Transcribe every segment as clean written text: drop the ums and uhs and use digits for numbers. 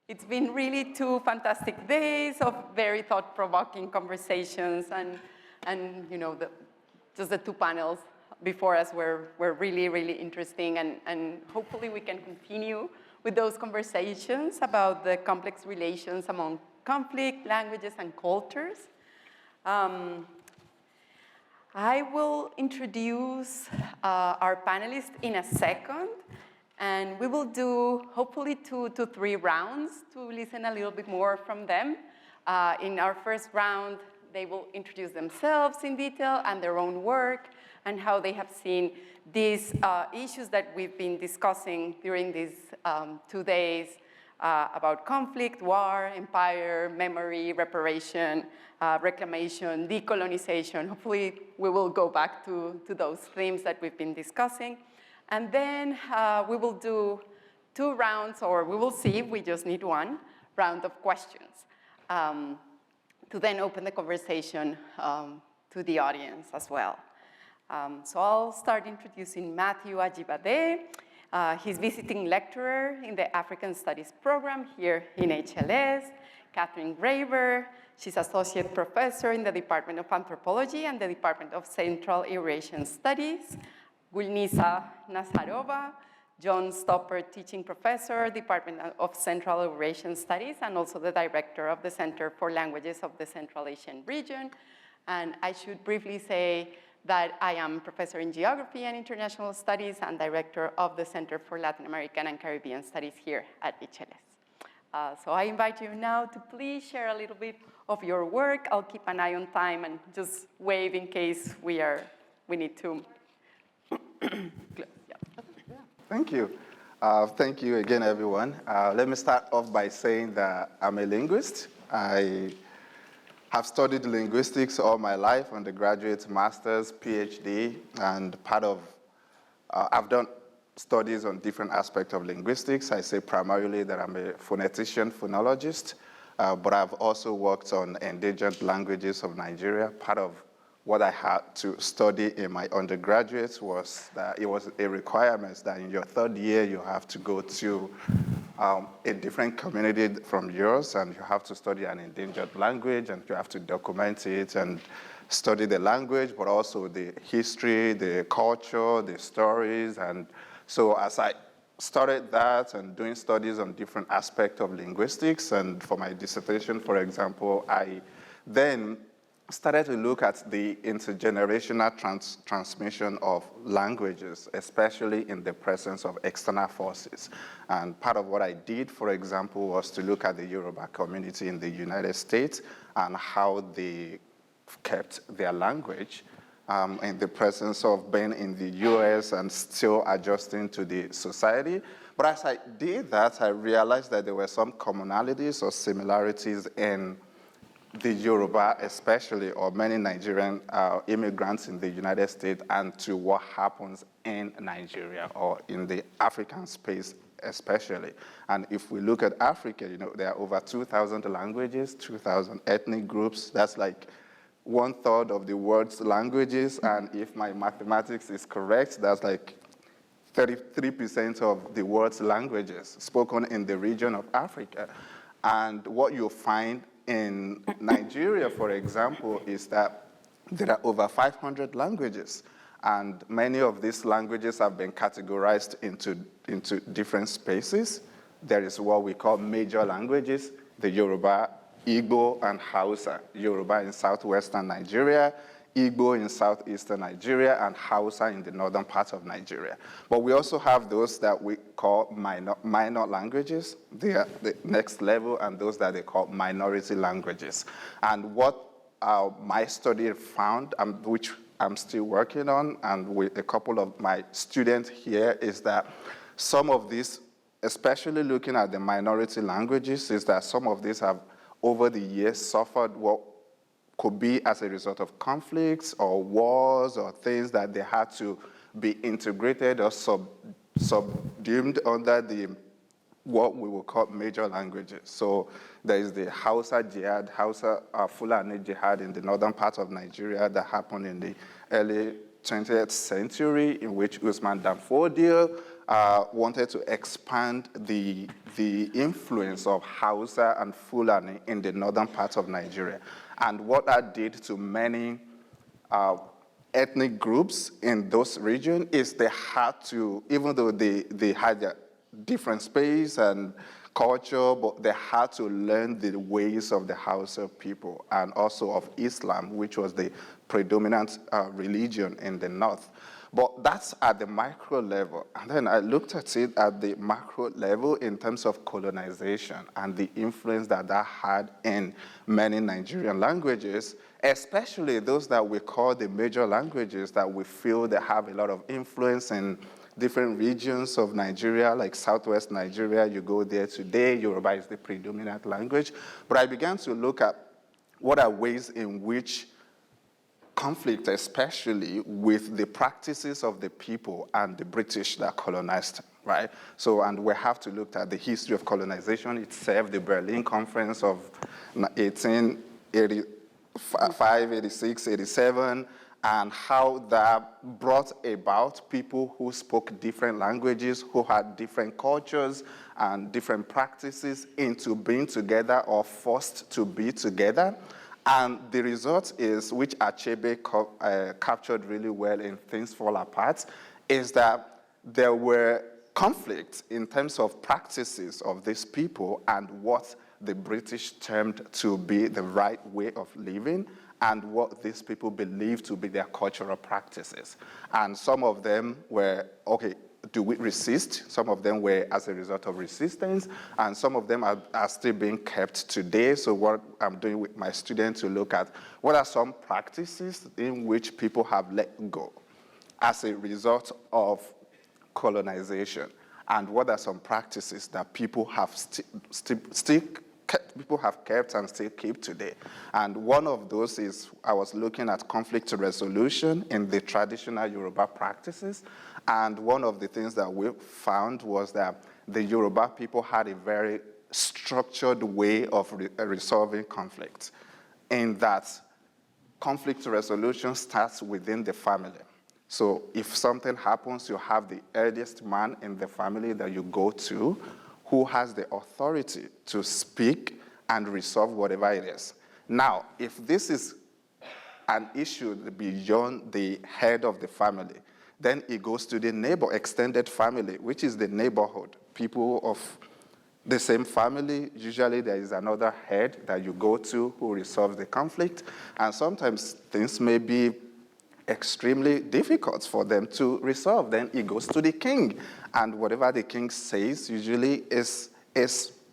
It's been really 2 fantastic days of very thought-provoking conversations, and you know, just the 2 panels before us were really, really interesting, and hopefully we can continue with those conversations about the complex relations among conflict, languages, and cultures. I will introduce our panelists in a second, and we will do hopefully 2 to 3 rounds to listen a little bit more from them. In our first round, they will introduce themselves in detail and their own work and how they have seen these issues that we've been discussing during these 2 days about conflict, war, empire, memory, reparation, reclamation, decolonization. Hopefully, we will go back to those themes that we've been discussing. And then we will do 2 rounds, or we will see, we just need 1 round of questions to then open the conversation to the audience as well. So I'll start introducing Matthew Ajibade. He's visiting lecturer in the African Studies program here in HLS. Catherine Graver, she's associate professor in the Department of Anthropology and the Department of Central Eurasian Studies. Gulnisa Nazarova, John Stopper teaching professor, Department of Central Eurasian Studies, and also the director of the Center for Languages of the Central Asian region. And I should briefly say that I am professor in Geography and International Studies and director of the Center for Latin American and Caribbean Studies here at HLS. So I invite you now to please share a little bit of your work. I'll keep an eye on time and just wave in case we need to. Thank you. Thank you again, everyone. Let me start off by saying that I'm a linguist. I have studied linguistics all my life, undergraduate, master's, PhD, and I've done studies on different aspects of linguistics. I say primarily that I'm a phonetician, phonologist, but I've also worked on endangered languages of Nigeria. Part of what I had to study in my undergraduate was that it was a requirement that in your 3rd year, you have to go to a different community from yours, and you have to study an endangered language, and you have to document it and study the language, but also the history, the culture, the stories. And so as I started that and doing studies on different aspects of linguistics, and for my dissertation, for example, I then started to look at the intergenerational transmission of languages, especially in the presence of external forces. And part of what I did, for example, was to look at the Yoruba community in the United States and how they kept their language in the presence of being in the US and still adjusting to the society. But as I did that, I realized that there were some commonalities or similarities in the Yoruba especially, or many Nigerian immigrants in the United States, and to what happens in Nigeria or in the African space especially. And if we look at Africa, you know, there are over 2,000 languages, 2,000 ethnic groups. That's like 1/3 of the world's languages. And if my mathematics is correct, that's like 33% of the world's languages spoken in the region of Africa. And what you'll find in Nigeria, for example, is that there are over 500 languages, and many of these languages have been categorized into different spaces. There is what we call major languages, the Yoruba, Igbo, and Hausa. Yoruba in southwestern Nigeria, Igbo in southeastern Nigeria, and Hausa in the northern part of Nigeria. But we also have those that we call minor languages. They are the next level, and those that they call minority languages. And what my study found, which I'm still working on, and with a couple of my students here, is that some of these, especially looking at the minority languages, is that some of these have, over the years, suffered what could be as a result of conflicts or wars or things that they had to be integrated or subsumed under what we will call major languages. So there is the Hausa Jihad, Fulani Jihad in the northern part of Nigeria that happened in the early 20th century, in which Usman Dan Fodio wanted to expand the influence of Hausa and Fulani in the northern part of Nigeria. And what that did to many ethnic groups in those regions is they had to, even though they had a different space and culture, but they had to learn the ways of the Hausa people and also of Islam, which was the predominant religion in the north. But that's at the micro level. And then I looked at it at the macro level in terms of colonization and the influence that that had in many Nigerian languages, especially those that we call the major languages that we feel they have a lot of influence in different regions of Nigeria, like southwest Nigeria. You go there today, Yoruba is the predominant language. But I began to look at what are ways in which conflict, especially with the practices of the people and the British that colonized, right? So, and we have to look at the history of colonization itself, the Berlin Conference of 1885, 86, 87, and how that brought about people who spoke different languages, who had different cultures and different practices into being together or forced to be together. And the result is, which Achebe captured really well in Things Fall Apart, is that there were conflicts in terms of practices of these people and what the British termed to be the right way of living and what these people believed to be their cultural practices. And some of them were, okay, do we resist? Some of them were as a result of resistance, and some of them are still being kept today. So what I'm doing with my students to look at what are some practices in which people have let go as a result of colonization, and what are some practices that people have people have kept and still keep today. And one of those is, I was looking at conflict resolution in the traditional Yoruba practices. And one of the things that we found was that the Yoruba people had a very structured way of resolving conflict, in that conflict resolution starts within the family. So if something happens, you have the eldest man in the family that you go to, who has the authority to speak and resolve whatever it is. Now, if this is an issue beyond the head of the family, then it goes to the neighbor, extended family, which is the neighborhood. People of the same family, usually there is another head that you go to who resolves the conflict, and sometimes things may be extremely difficult for them to resolve. Then it goes to the king, and whatever the king says usually is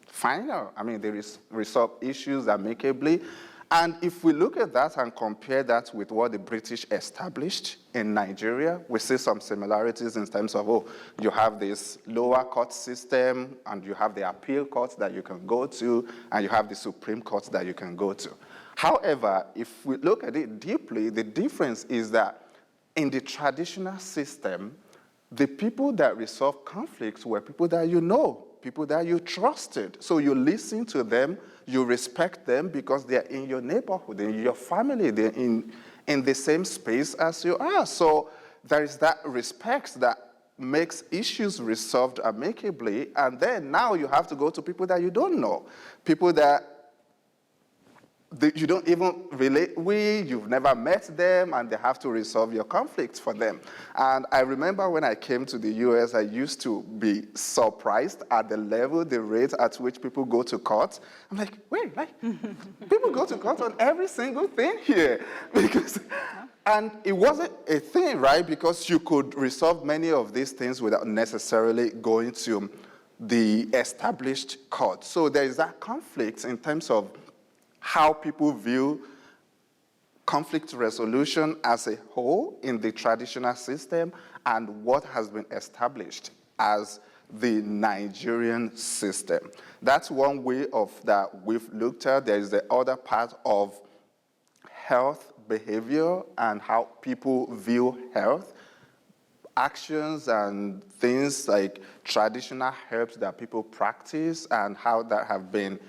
final. I mean, they resolve issues amicably. And if we look at that and compare that with what the British established in Nigeria, we see some similarities in terms of, oh, you have this lower court system, and you have the appeal courts that you can go to, and you have the Supreme Court that you can go to. However, if we look at it deeply, the difference is that in the traditional system, the people that resolve conflicts were people that you know, people that you trusted. So you listen to them, you respect them because they're in your neighborhood, in your family, they're in the same space as you are. So there is that respect that makes issues resolved amicably, and then now you have to go to people that you don't know, people that you don't even relate with, you've never met them, and they have to resolve your conflicts for them. And I remember when I came to the US, I used to be surprised at the level, the rate at which people go to court. I'm like, wait, people go to court on every single thing here. And it wasn't a thing, right? Because you could resolve many of these things without necessarily going to the established court. So there is that conflict in terms of how people view conflict resolution as a whole in the traditional system and what has been established as the Nigerian system. That's one way of that we've looked at. There is the other part of health behavior and how people view health, actions and things like traditional herbs that people practice and how that have been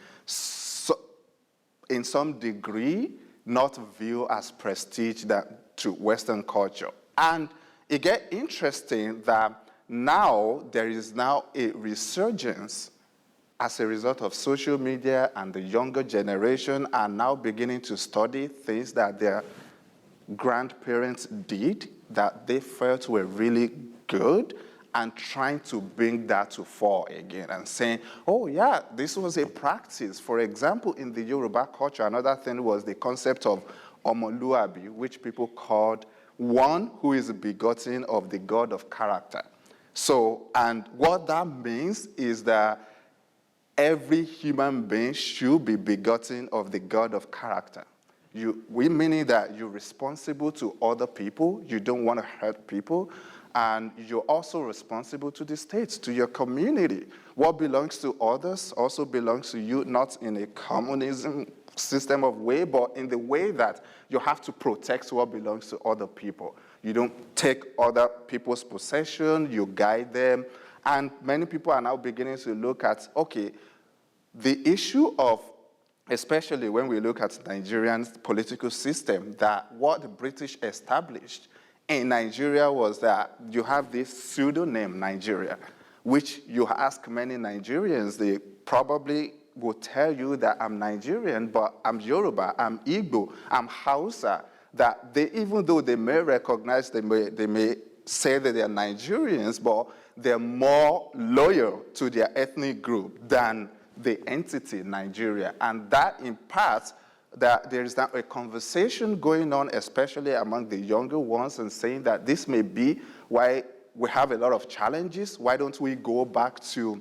in some degree, not viewed as prestige to Western culture. And it gets interesting that now there is now a resurgence as a result of social media, and the younger generation are now beginning to study things that their grandparents did that they felt were really good, and trying to bring that to fore again and saying, oh yeah, this was a practice. For example, in the Yoruba culture, another thing was the concept of omoluabi, which people called one who is begotten of the God of character. So, and what that means is that every human being should be begotten of the God of character. We meaning that you're responsible to other people, you don't want to hurt people, and you're also responsible to the state, to your community. What belongs to others also belongs to you, not in a communism system of way, but in the way that you have to protect what belongs to other people. You don't take other people's possession, you guide them. And many people are now beginning to look at, okay, the issue of, especially when we look at Nigerian political system, that what the British established in Nigeria was that you have this pseudonym Nigeria, which you ask many Nigerians, they probably will tell you that I'm Nigerian, but I'm Yoruba, I'm Igbo, I'm Hausa, that they, even though they may recognize, they may say that they are Nigerians, but they're more loyal to their ethnic group than the entity Nigeria. And that in part, that there is now a conversation going on, especially among the younger ones, and saying that this may be why we have a lot of challenges. Why don't we go back to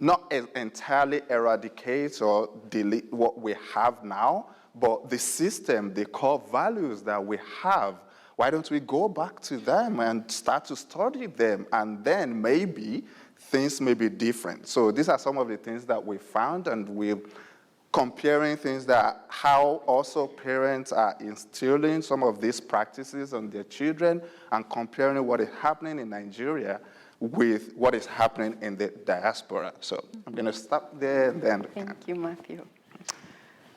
not entirely eradicate or delete what we have now, but the system, the core values that we have, why don't we go back to them and start to study them, and then maybe things may be different. So these are some of the things that we found, and we're comparing things that how also parents are instilling some of these practices on their children, and comparing what is happening in Nigeria with what is happening in the diaspora. So I'm going to stop there and then. Thank you, Matthew.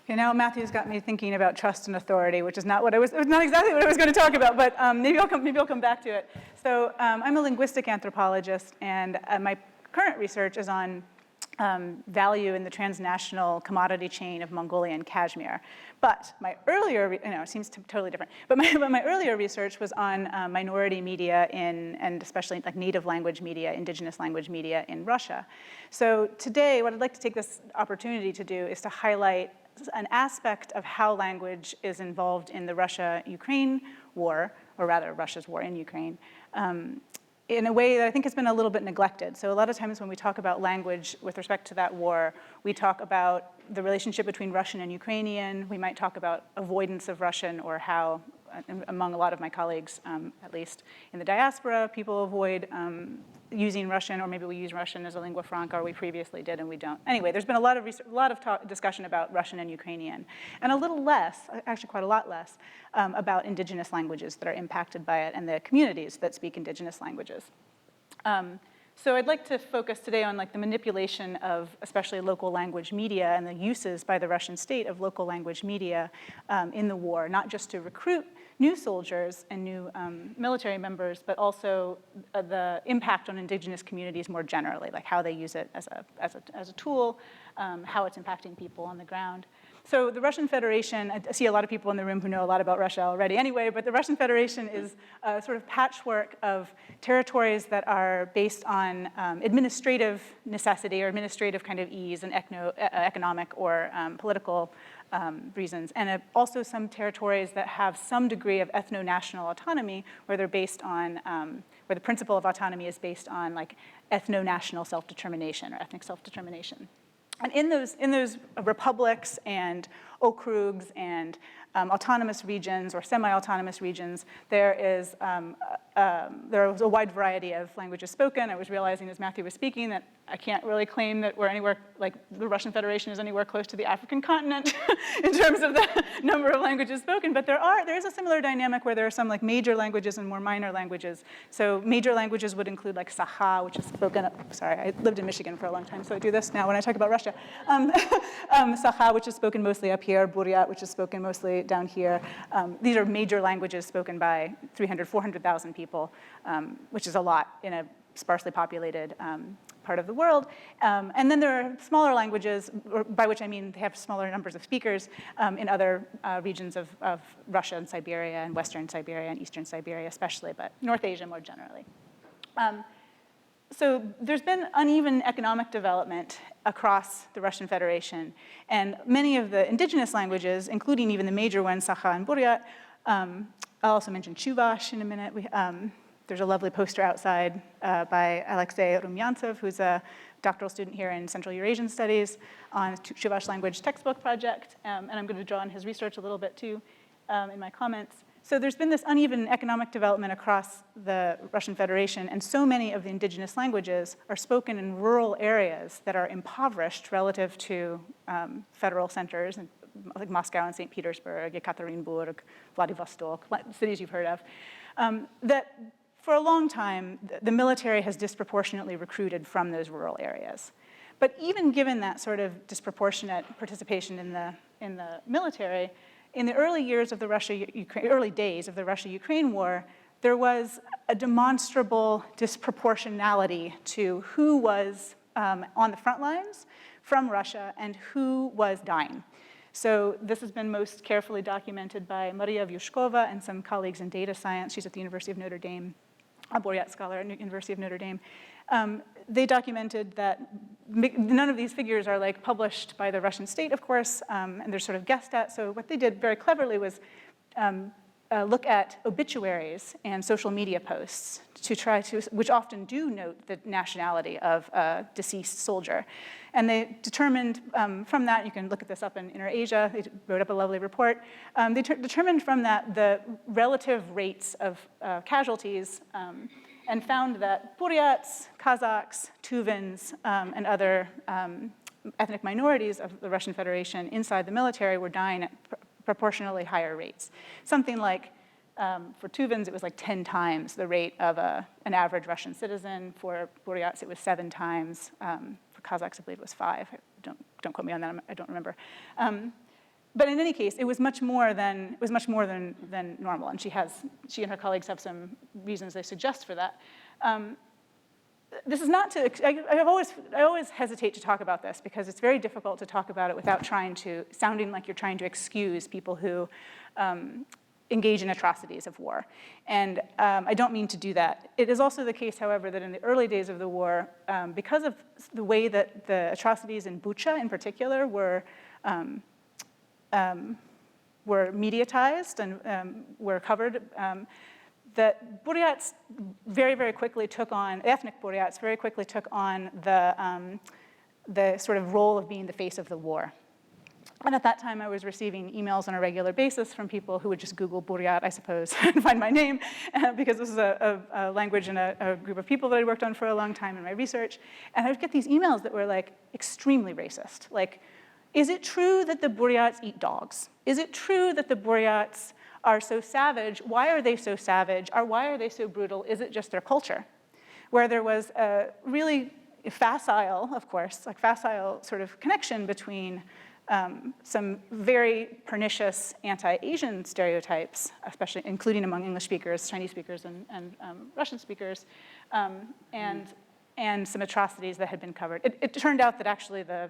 Okay, now Matthew's got me thinking about trust and authority, which is not what it was not exactly what I was going to talk about, but maybe I'll come back to it. So I'm a linguistic anthropologist, and my current research is on value in the transnational commodity chain of Mongolian cashmere. But my earlier, it seems totally different, but my earlier research was on minority media and especially like native language media, indigenous language media in Russia. So today, what I'd like to take this opportunity to do is to highlight an aspect of how language is involved in the Russia-Ukraine war, or rather Russia's war in Ukraine, in a way that I think has been a little bit neglected. So a lot of times when we talk about language with respect to that war, we talk about the relationship between Russian and Ukrainian. We might talk about avoidance of Russian, or how, among a lot of my colleagues, at least in the diaspora, people avoid using Russian, or maybe we use Russian as a lingua franca, or we previously did and we don't. Anyway, there's been a lot of discussion about Russian and Ukrainian, and a little less, actually quite a lot less, about indigenous languages that are impacted by it and the communities that speak indigenous languages. So I'd like to focus today on the manipulation of especially local language media and the uses by the Russian state of local language media in the war, not just to recruit new soldiers and new military members, but also the impact on indigenous communities more generally, like how they use it as a tool, how it's impacting people on the ground. So the Russian Federation, I see a lot of people in the room who know a lot about Russia already anyway, but the Russian Federation is a sort of patchwork of territories that are based on administrative necessity or administrative kind of ease and economic or political reasons, and also some territories that have some degree of ethno-national autonomy, where they're based on, where the principle of autonomy is based on ethno-national self-determination or ethnic self-determination. And in those republics and okrugs and autonomous regions or semi-autonomous regions, there is a wide variety of languages spoken. I was realizing as Matthew was speaking that I can't really claim that we're anywhere, the Russian Federation is anywhere close to the African continent in terms of the number of languages spoken, but there is a similar dynamic where there are some major languages and more minor languages. So major languages would include Sakha, which is spoken, sorry, I lived in Michigan for a long time, so I do this now when I talk about Russia. Sakha, which is spoken mostly up here, Buryat, which is spoken mostly down here. These are major languages spoken by 300,000, 400,000 people, which is a lot in a sparsely populated part of the world. And then there are smaller languages, by which I mean they have smaller numbers of speakers in other regions of Russia and Siberia and Western Siberia and Eastern Siberia especially, but North Asia more generally. So there's been uneven economic development across the Russian Federation, and many of the indigenous languages, including even the major ones, Sakha and Buryat, I'll also mention Chuvash in a minute. There's a lovely poster outside by Alexei Rumyantsev, who's a doctoral student here in Central Eurasian Studies on Chuvash language textbook project, and I'm going to draw on his research a little bit too in my comments. So there's been this uneven economic development across the Russian Federation, and so many of the indigenous languages are spoken in rural areas that are impoverished relative to federal centers, like Moscow and St. Petersburg, Yekaterinburg, Vladivostok, cities you've heard of, that for a long time, the military has disproportionately recruited from those rural areas. But even given that sort of disproportionate participation in the military, in the early days of the Russia-Ukraine war, there was a demonstrable disproportionality to who was on the front lines from Russia and who was dying. So this has been most carefully documented by Maria Vyushkova and some colleagues in data science. She's at the University of Notre Dame, a Buryat scholar at the University of Notre Dame. They documented that none of these figures are like published by the Russian state, of course, and they're sort of guessed at. So what they did very cleverly was look at obituaries and social media posts to try to, which often do note the nationality of a deceased soldier. And they determined from that, you can look at this up in Inner Asia, they wrote up a lovely report. They determined from that the relative rates of casualties and found that Buryats, Kazakhs, Tuvans, and other ethnic minorities of the Russian Federation inside the military were dying at proportionally higher rates. Something like, for Tuvans, it was like 10 times the rate of an average Russian citizen. For Buryats, it was 7 times. For Kazakhs, I believe it was 5. Don't quote me on that, I don't remember. But in any case, it was much more than normal, and she and her colleagues have some reasons they suggest for that. This is not to, I always hesitate to talk about this because it's very difficult to talk about it without sounding like you're trying to excuse people who engage in atrocities of war. And I don't mean to do that. It is also the case, however, that in the early days of the war, because of the way that the atrocities in Bucha in particular were mediatized and were covered, that Buryats very, very quickly took on, ethnic Buryats very quickly took on the sort of role of being the face of the war. And at that time, I was receiving emails on a regular basis from people who would just Google Buryat, I suppose, and find my name, because this is a language and a group of people that I worked on for a long time in my research. And I would get these emails that were like extremely racist. Like, is it true that the Buryats eat dogs? Is it true that the Buryats are so savage? Why are they so savage? Or why are they so brutal? Is it just their culture? Where there was a really facile, of course, like facile sort of connection between some very pernicious anti-Asian stereotypes, especially including among English speakers, Chinese speakers, and Russian speakers, and some atrocities that had been covered. It turned out that actually the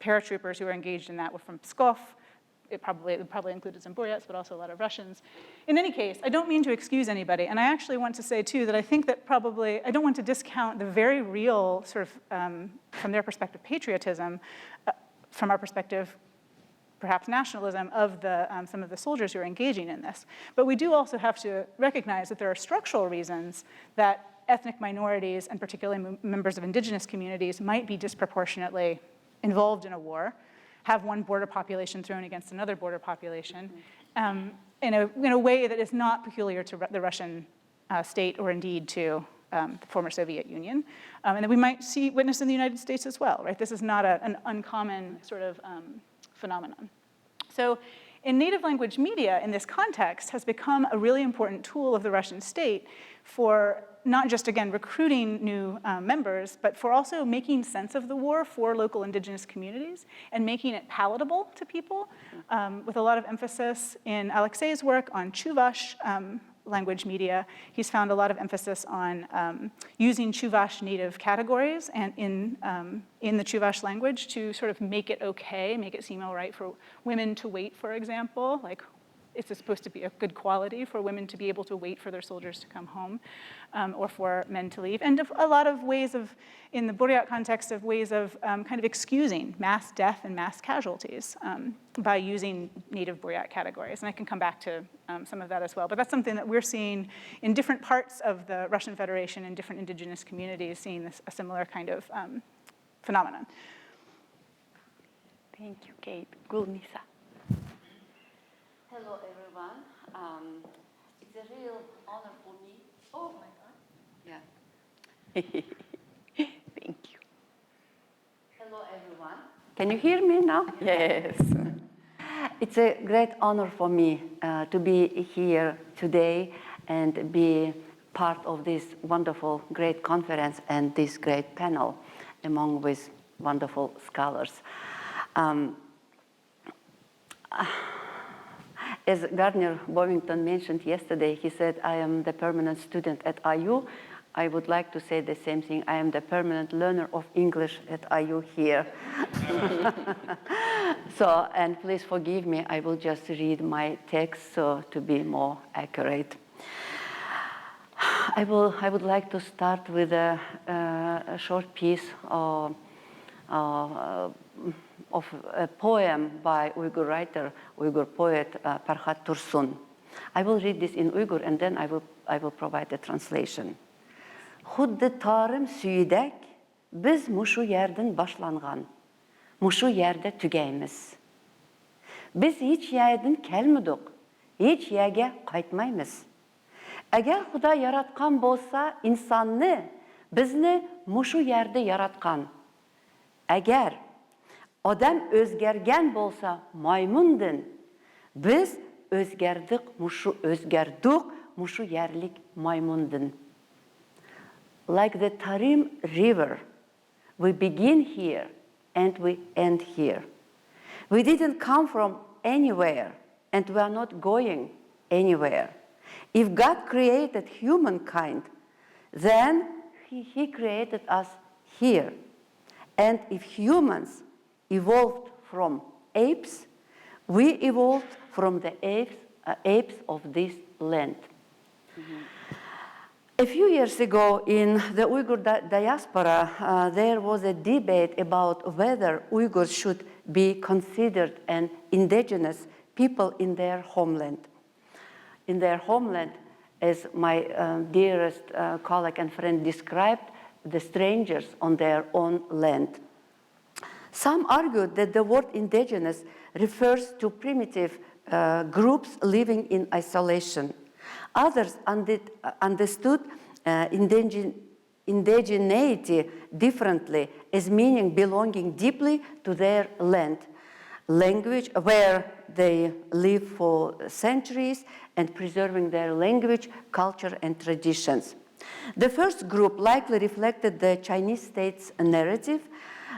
paratroopers who were engaged in that were from Pskov. It probably included some Buryats, but also a lot of Russians. In any case, I don't mean to excuse anybody, and I actually want to say, too, that I think that probably, I don't want to discount the very real, sort of, from their perspective, patriotism, from our perspective, perhaps nationalism, of some of the soldiers who are engaging in this. But we do also have to recognize that there are structural reasons that ethnic minorities, and particularly members of indigenous communities, might be disproportionately involved in a war, have one border population thrown against another border population, in a way that is not peculiar to the Russian state or indeed to the former Soviet Union, and that we might witness in the United States as well, right? This is not an uncommon sort of phenomenon. So in native language media, in this context, has become a really important tool of the Russian state for not just, again, recruiting new members, but for also making sense of the war for local indigenous communities and making it palatable to people, with a lot of emphasis in Alexei's work on Chuvash language media, he's found a lot of emphasis on using Chuvash native categories and in the Chuvash language to sort of make it okay, make it seem all right for women to wait, for example, like it's supposed to be a good quality for women to be able to wait for their soldiers to come home, or for men to leave. And a lot of ways of, in the Buryat context, of ways of kind of excusing mass death and mass casualties by using native Buryat categories. And I can come back to some of that as well. But that's something that we're seeing in different parts of the Russian Federation and different indigenous communities, seeing this, a similar kind of phenomenon. Thank you, Kate. Gulnisa. Hello, everyone. It's a real honor for me. Oh, my God. Yeah. Thank you. Hello, everyone. Can you hear me now? Yes. It's a great honor for me to be here today and be part of this wonderful, great conference and this great panel among with wonderful scholars. As Gardner Bovington mentioned yesterday, he said, I am the permanent student at IU. I would like to say the same thing. I am the permanent learner of English at IU here. So, and please forgive me, I will just read my text so to be more accurate. I would like to start with a short piece of a poem by Uyghur writer, Uyghur poet Farhat Tursun. I will read this in Uyghur and then I will provide a translation. Xuddi tarım süydek, biz muşu yerden başlanğan, muşu yerde tügeymiz. Biz hiç yerden kelmedik, hiç yerge qaytmaymiz. Eğer Xuda yaratkan bolsa insanni, bizni muşu yerde yaratkan. Eğer odam özgergen bolsa maymundun, biz özgerdik muşu yerlik maymundun. Like the Tarim River, we begin here and we end here. We didn't come from anywhere and we are not going anywhere. If God created humankind, then he created us here. And if humans evolved from apes, we evolved from the apes of this land. Mm-hmm. A few years ago in the Uyghur diaspora, there was a debate about whether Uyghurs should be considered an indigenous people in their homeland. In their homeland, as my dearest colleague and friend described, the strangers on their own land. Some argued that the word indigenous refers to primitive groups living in isolation. Others understood indigeneity differently, as meaning belonging deeply to their land, language where they live for centuries, and preserving their language, culture, and traditions. The first group likely reflected the Chinese state's narrative.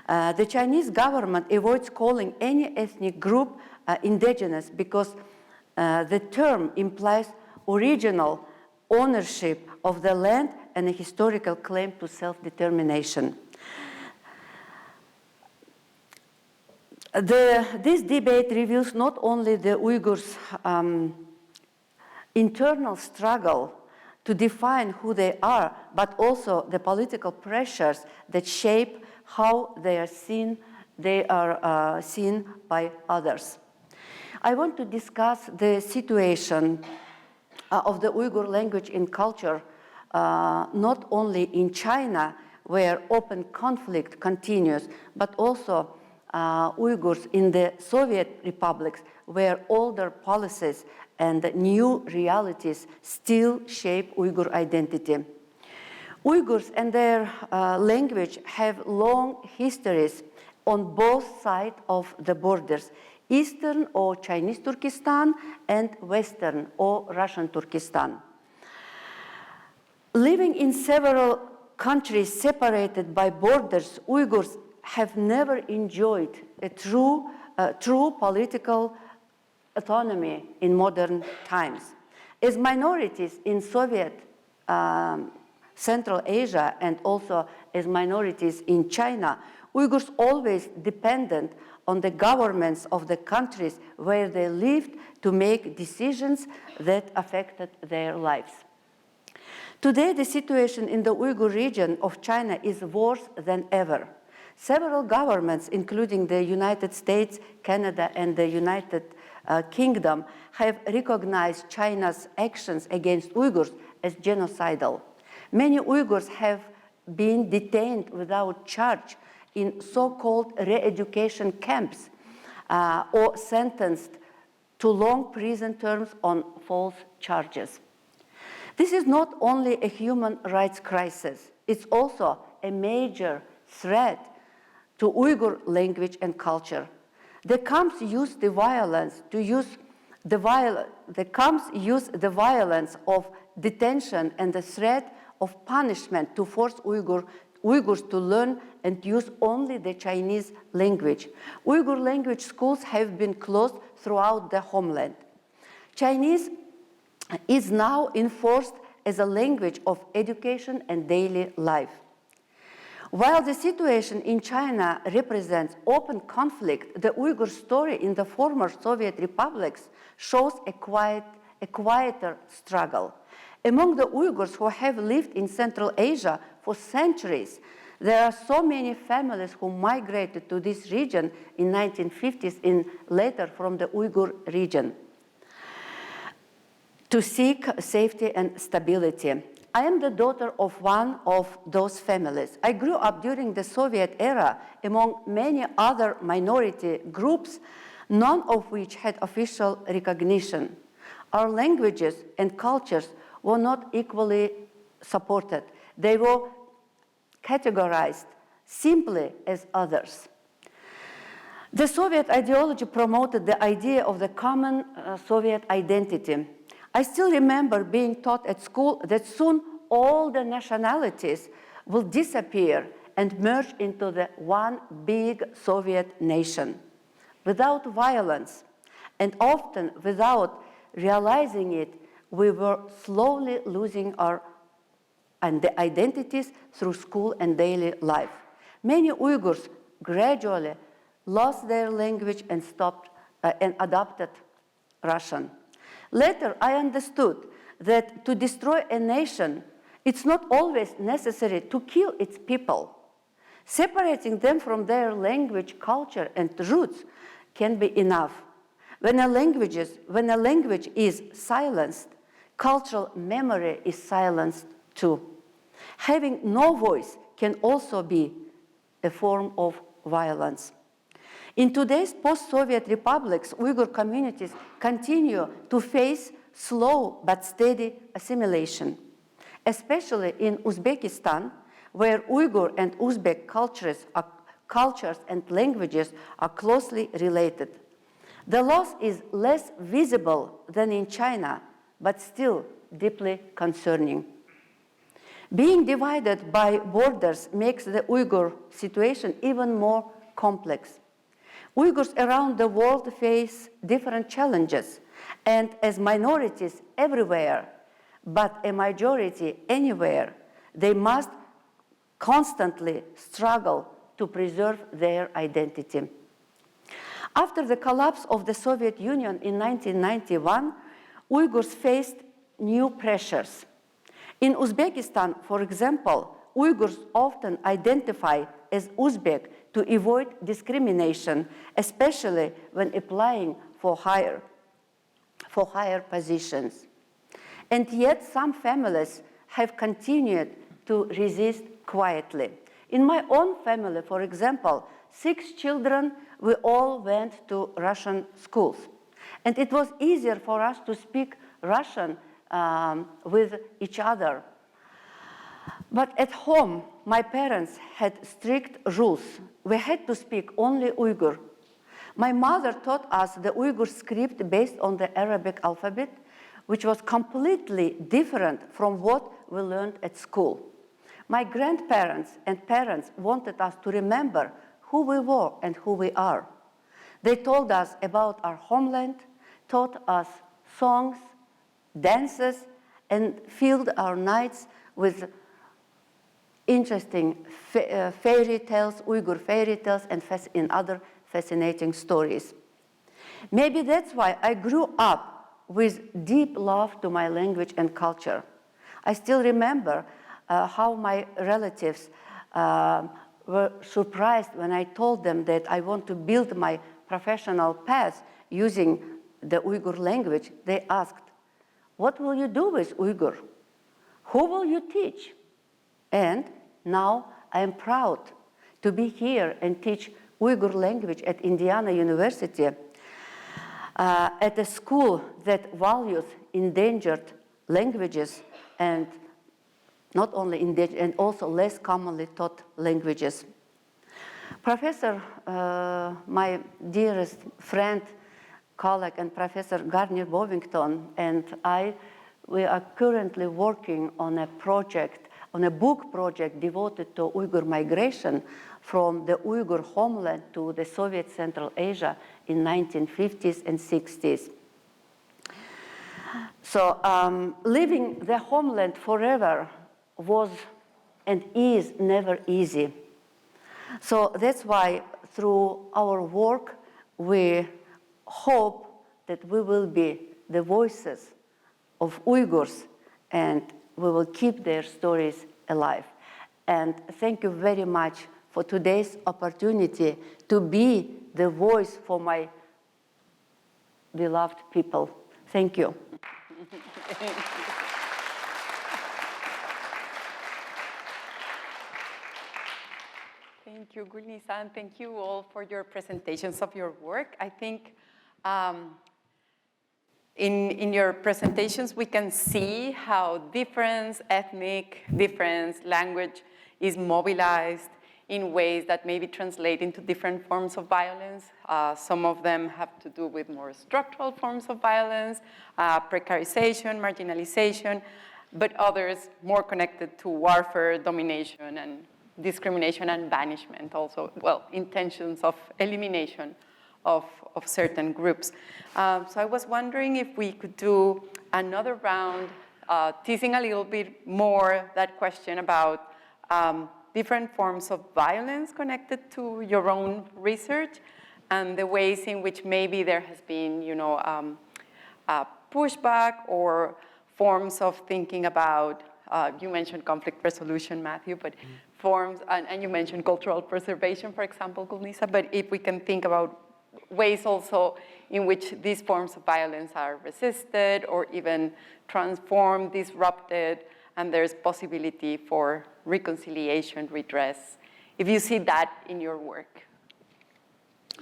The Chinese government avoids calling any ethnic group indigenous because the term implies original ownership of the land and a historical claim to self-determination. This debate reveals not only the Uyghurs' internal struggle to define who they are, but also the political pressures that shape how they are seen by others. I want to discuss the situation of the Uyghur language and culture, not only in China, where open conflict continues, but also Uyghurs in the Soviet republics, where older policies and new realities still shape Uyghur identity. Uyghurs and their language have long histories on both sides of the borders, Eastern or Chinese Turkestan and Western or Russian Turkestan. Living in several countries separated by borders, Uyghurs have never enjoyed a true political autonomy in modern times. As minorities in Soviet Central Asia and also as minorities in China, Uyghurs always depended on the governments of the countries where they lived to make decisions that affected their lives. Today, the situation in the Uyghur region of China is worse than ever. Several governments, including the United States, Canada, and the United Kingdom, have recognized China's actions against Uyghurs as genocidal. Many Uyghurs have been detained without charge in so-called re-education camps or sentenced to long prison terms on false charges. This is not only a human rights crisis, it's also a major threat to Uyghur language and culture. The camps use the violence of detention and the threat of punishment to force Uyghurs to learn and use only the Chinese language. Uyghur language schools have been closed throughout the homeland. Chinese is now enforced as a language of education and daily life. While the situation in China represents open conflict, the Uyghur story in the former Soviet republics shows a quieter struggle. Among the Uyghurs who have lived in Central Asia for centuries, there are so many families who migrated to this region in 1950s and later from the Uyghur region to seek safety and stability. I am the daughter of one of those families. I grew up during the Soviet era among many other minority groups, none of which had official recognition. Our languages and cultures were not equally supported. They were categorized simply as others. The Soviet ideology promoted the idea of the common Soviet identity. I still remember being taught at school that soon all the nationalities will disappear and merge into the one big Soviet nation. Without violence, and often without realizing it, we were slowly losing our identities through school and daily life. Many Uyghurs gradually lost their language and adopted Russian. Later, I understood that to destroy a nation, it's not always necessary to kill its people. Separating them from their language, culture, and roots can be enough. When a language is silenced, cultural memory is silenced too. Having no voice can also be a form of violence. In today's post-Soviet republics, Uyghur communities continue to face slow but steady assimilation, especially in Uzbekistan, where Uyghur and Uzbek cultures and languages are closely related. The loss is less visible than in China, but still deeply concerning. Being divided by borders makes the Uyghur situation even more complex. Uyghurs around the world face different challenges, and as minorities everywhere, but a majority anywhere, they must constantly struggle to preserve their identity. After the collapse of the Soviet Union in 1991, Uyghurs faced new pressures. In Uzbekistan, for example, Uyghurs often identify as Uzbek to avoid discrimination, especially when applying for higher positions. And yet some families have continued to resist quietly. In my own family, for example, 6 children, we all went to Russian schools. And it was easier for us to speak Russian with each other. But at home, my parents had strict rules. We had to speak only Uyghur. My mother taught us the Uyghur script based on the Arabic alphabet, which was completely different from what we learned at school. My grandparents and parents wanted us to remember who we were and who we are. They told us about our homeland, taught us songs, dances, and filled our nights with interesting fairy tales, Uyghur fairy tales, and other fascinating stories. Maybe that's why I grew up with deep love to my language and culture. I still remember how my relatives were surprised when I told them that I want to build my professional path using the Uyghur language. They asked, "What will you do with Uyghur? Who will you teach?" And now I am proud to be here and teach Uyghur language at Indiana University, at a school that values endangered languages, and not only endangered, and also less commonly taught languages. Professor, my dearest friend, colleague, and Professor Gardner Bovington and we are currently working on a project, on a book project devoted to Uyghur migration from the Uyghur homeland to the Soviet Central Asia in 1950s and 60s. So leaving the homeland forever was and is never easy. So that's why through our work, we hope that we will be the voices of Uyghurs and we will keep their stories alive. And thank you very much for today's opportunity to be the voice for my beloved people. Thank you. Thank you, Gulnisa, and thank you all for your presentations of your work. I think in your presentations, we can see how difference, ethnic difference, language is mobilized in ways that maybe translate into different forms of violence. Some of them have to do with more structural forms of violence, precarization, marginalization, but others more connected to warfare, domination, and discrimination and banishment also, well, intentions of elimination of certain groups. So I was wondering if we could do another round, teasing a little bit more that question about different forms of violence connected to your own research and the ways in which maybe there has been, pushback or forms of thinking about, you mentioned conflict resolution, Matthew, but forms, and you mentioned cultural preservation, for example, Gulnisa, but if we can think about ways also in which these forms of violence are resisted or even transformed, disrupted, and there's possibility for reconciliation, redress, if you see that in your work.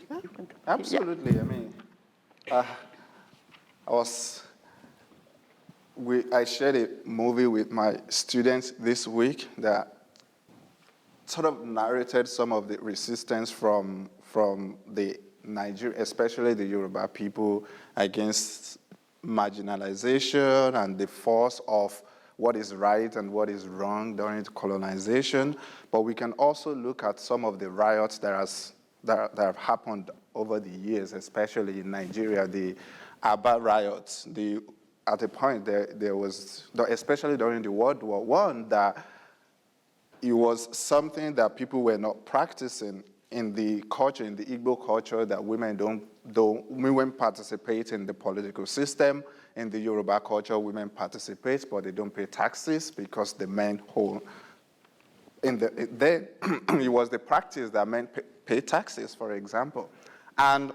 Yeah, absolutely. Yeah. I mean, I shared a movie with my students this week that sort of narrated some of the resistance from the Nigeria, especially the Yoruba people, against marginalization and the force of what is right and what is wrong during colonization. But we can also look at some of the riots that have happened over the years, especially in Nigeria, the Aba riots. At a point, there was, especially during the World War I, that it was something that people were not practicing in the culture, in the Igbo culture, that women participate in the political system. In the Yoruba culture, women participate, but they don't pay taxes because the men hold. Then it was the practice that men pay taxes, for example. And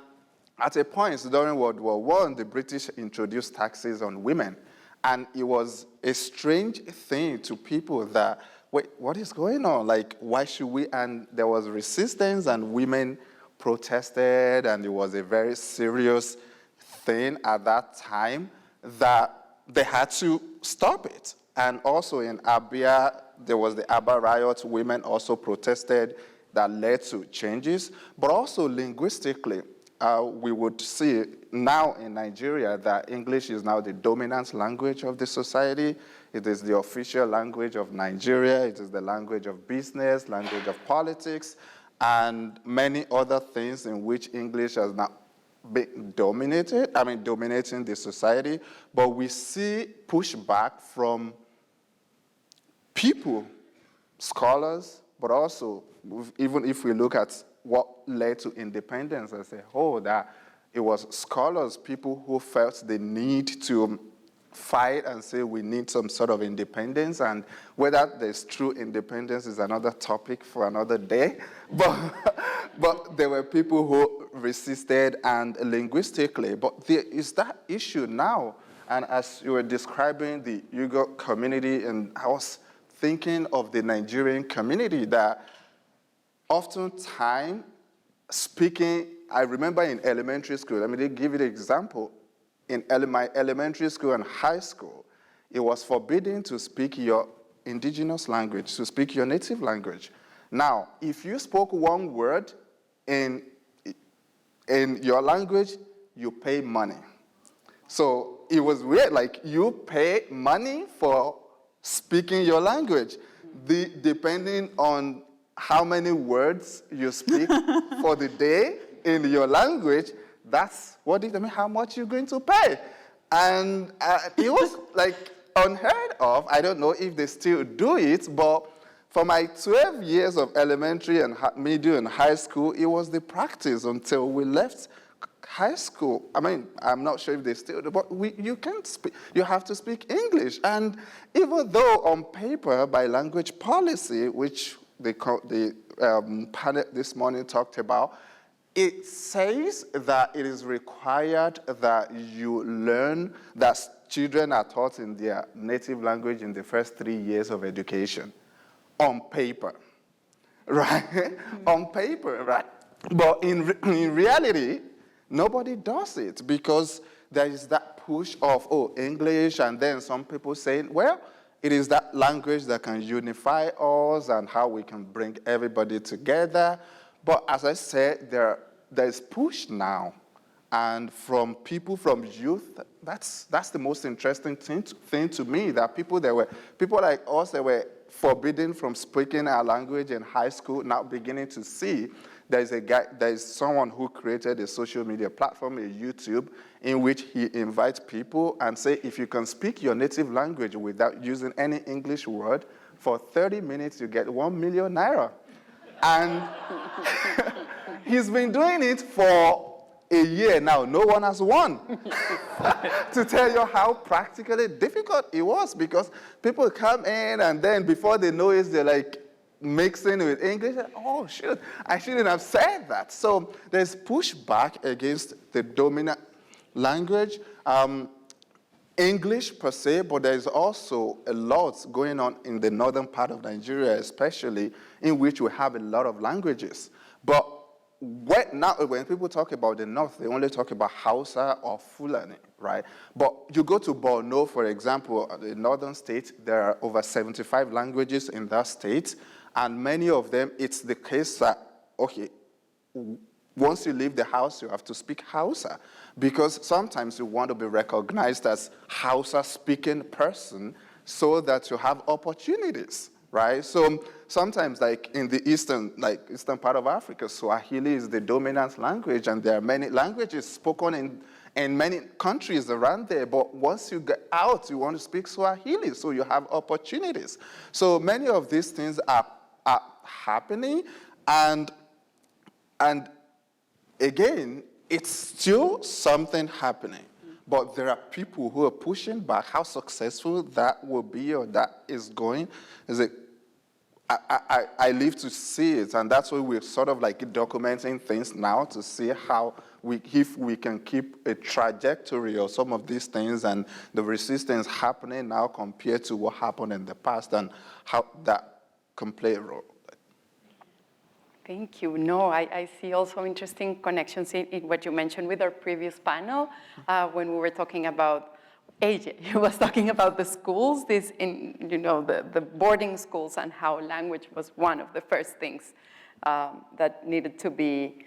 at a point during World War I, the British introduced taxes on women. And it was a strange thing to people that, wait, what is going on? Like, why should we? And there was resistance, and women protested, and it was a very serious thing at that time that they had to stop it. And also in Abia, there was the Aba riots. Women also protested that led to changes. But also linguistically, we would see now in Nigeria that English is now the dominant language of the society. It is the official language of Nigeria. It is the language of business, language of politics, and many other things in which English has now dominating the society, but we see pushback from people, scholars, but also, even if we look at what led to independence as a whole, that it was scholars, people who felt the need to fight and say we need some sort of independence, and whether there's true independence is another topic for another day, but there were people who resisted, and linguistically, but there is that issue now, and as you were describing the Uyghur community, and I was thinking of the Nigerian community, that oftentimes speaking, I remember in elementary school, let me give you the example. In my elementary school and high school, it was forbidden to speak your indigenous language, to speak your native language. Now, if you spoke one word in your language, you pay money. So it was weird, like you pay money for speaking your language, depending on how many words you speak for the day in your language. That's how much you're going to pay. And it was like unheard of. I don't know if they still do it, but for my 12 years of elementary and middle and high school, it was the practice until we left high school. I mean, I'm not sure if they still do, but you can't speak, you have to speak English. And even though on paper, by language policy, which the panel this morning talked about, it says that it is required that you learn, that children are taught in their native language in the first 3 years of education, on paper, right? On paper, right? But in reality, nobody does it, because there is that push of, English, and then some people saying, well, it is that language that can unify us and how we can bring everybody together. But as I said, there's push now, and from people, from youth, that's the most interesting thing to me, that people like us that were forbidden from speaking our language in high school, now beginning to see there's someone who created a social media platform, a YouTube, in which he invites people and say, if you can speak your native language without using any English word, for 30 minutes you get 1 million naira. And he's been doing it for a year now. No one has won. To tell you how practically difficult it was, because people come in and then before they know it, they're like mixing with English. Oh, shoot, I shouldn't have said that. So there's pushback against the dominant language. English per se, but there's also a lot going on in the northern part of Nigeria, especially, in which we have a lot of languages. But when people talk about the north, they only talk about Hausa or Fulani, right? But you go to Borno, for example, the northern state, there are over 75 languages in that state, and many of them, it's the case that, okay, once you leave the house, you have to speak Hausa, because sometimes you want to be recognized as Hausa-speaking person so that you have opportunities, right? So sometimes, like in the eastern part of Africa, Swahili is the dominant language, and there are many languages spoken in many countries around there, but once you get out, you want to speak Swahili, so you have opportunities. So many of these things are happening, and again, it's still something happening, but there are people who are pushing back. How successful that will be or that is going, I live to see it, and that's why we're sort of like documenting things now to see how if we can keep a trajectory of some of these things and the resistance happening now compared to what happened in the past, and how that can play a role. Thank you. No, I see also interesting connections in what you mentioned with our previous panel when we were talking about AJ. He was talking about the schools, the boarding schools, and how language was one of the first things that needed to be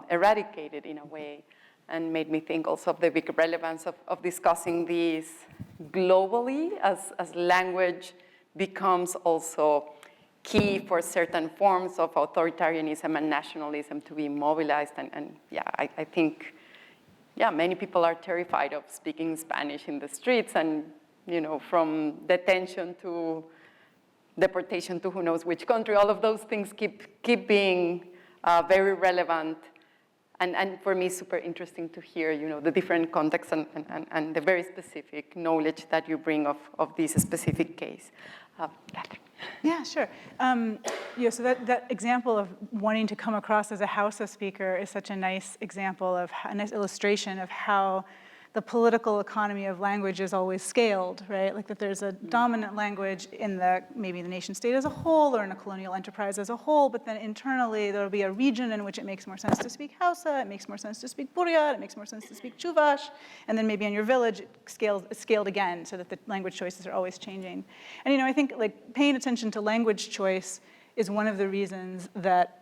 eradicated in a way, and made me think also of the big relevance of discussing these globally as language becomes also key for certain forms of authoritarianism and nationalism to be mobilized. And yeah, I think yeah, many people are terrified of speaking Spanish in the streets, and from detention to deportation to who knows which country, all of those things keep being very relevant. And for me, super interesting to hear, the different contexts and the very specific knowledge that you bring of this specific case. Catherine. Yeah, sure. So that example of wanting to come across as a Hausa speaker is such a nice example of a nice illustration of how the political economy of language is always scaled, right? Like that there's a dominant language in maybe the nation state as a whole or in a colonial enterprise as a whole, but then internally there'll be a region in which it makes more sense to speak Hausa, it makes more sense to speak Buryat, it makes more sense to speak Chuvash, and then maybe in your village it's scaled again so that the language choices are always changing. And I think like paying attention to language choice is one of the reasons that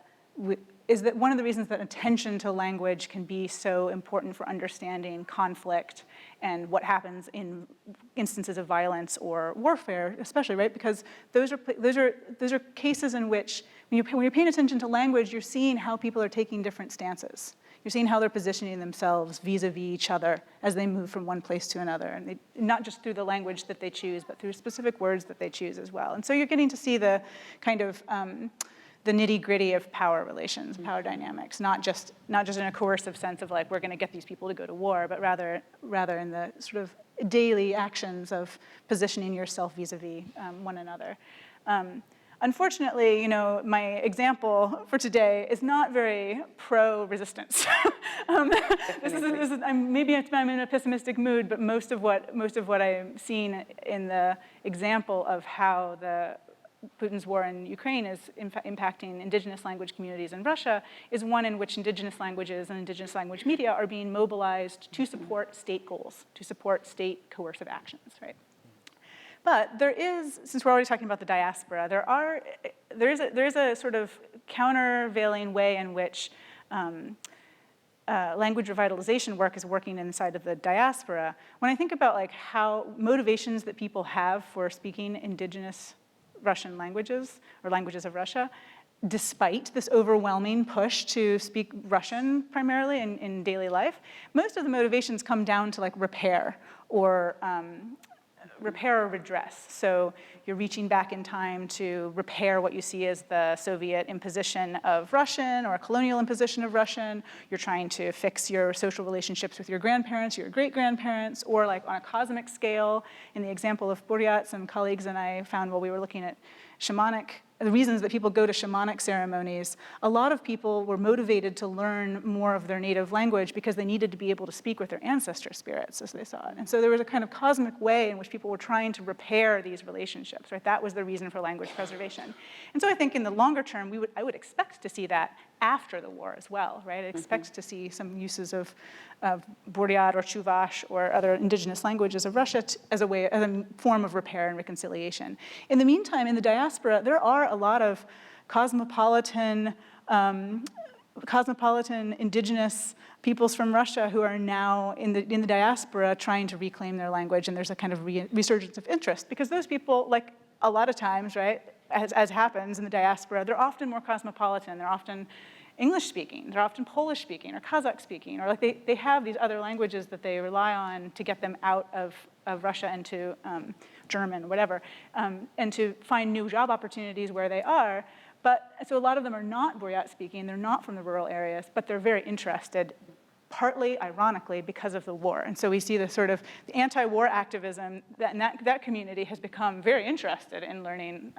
attention to language can be so important for understanding conflict and what happens in instances of violence or warfare, especially, right? Because those are cases in which when you're paying attention to language, you're seeing how people are taking different stances. You're seeing how they're positioning themselves vis-a-vis each other as they move from one place to another, and not just through the language that they choose, but through specific words that they choose as well. And so you're getting to see the kind of the nitty-gritty of power relations, power dynamics, not just in a coercive sense of like, we're gonna get these people to go to war, but rather in the sort of daily actions of positioning yourself vis-a-vis one another. Unfortunately, my example for today is not very pro-resistance. Maybe I'm in a pessimistic mood, but most of what I'm seeing in the example of how Putin's war in Ukraine is impacting indigenous language communities in Russia is one in which indigenous languages and indigenous language media are being mobilized to support state goals, to support state coercive actions, right? But there is, since we're already talking about the diaspora, there is a sort of countervailing way in which language revitalization work is working inside of the diaspora. When I think about like how motivations that people have for speaking indigenous Russian languages or languages of Russia, despite this overwhelming push to speak Russian primarily in daily life, most of the motivations come down to like repair or redress. So you're reaching back in time to repair what you see as the Soviet imposition of Russian or a colonial imposition of Russian. You're trying to fix your social relationships with your grandparents, your great-grandparents, or like on a cosmic scale. In the example of Buryat, some colleagues and I found while we were looking at the reasons that people go to shamanic ceremonies, a lot of people were motivated to learn more of their native language because they needed to be able to speak with their ancestor spirits as they saw it. And so there was a kind of cosmic way in which people were trying to repair these relationships, right? That was the reason for language preservation. And so I think in the longer term, I would expect to see that after the war as well, right? I expect to see some uses of Buryat or Chuvash or other indigenous languages of Russia as a form of repair and reconciliation. In the meantime, in the diaspora, there are a lot of cosmopolitan indigenous peoples from Russia who are now in the diaspora trying to reclaim their language, and there's a kind of resurgence of interest because those people, like a lot of times, right, as happens in the diaspora, they're often more cosmopolitan. They're often English-speaking. They're often Polish-speaking or Kazakh-speaking, or like they have these other languages that they rely on to get them out of Russia into German, whatever, and to find new job opportunities where they are. But so a lot of them are not Buryat-speaking. They're not from the rural areas, but they're very interested, partly ironically because of the war. And so we see the sort of the anti-war activism that community has become very interested in learning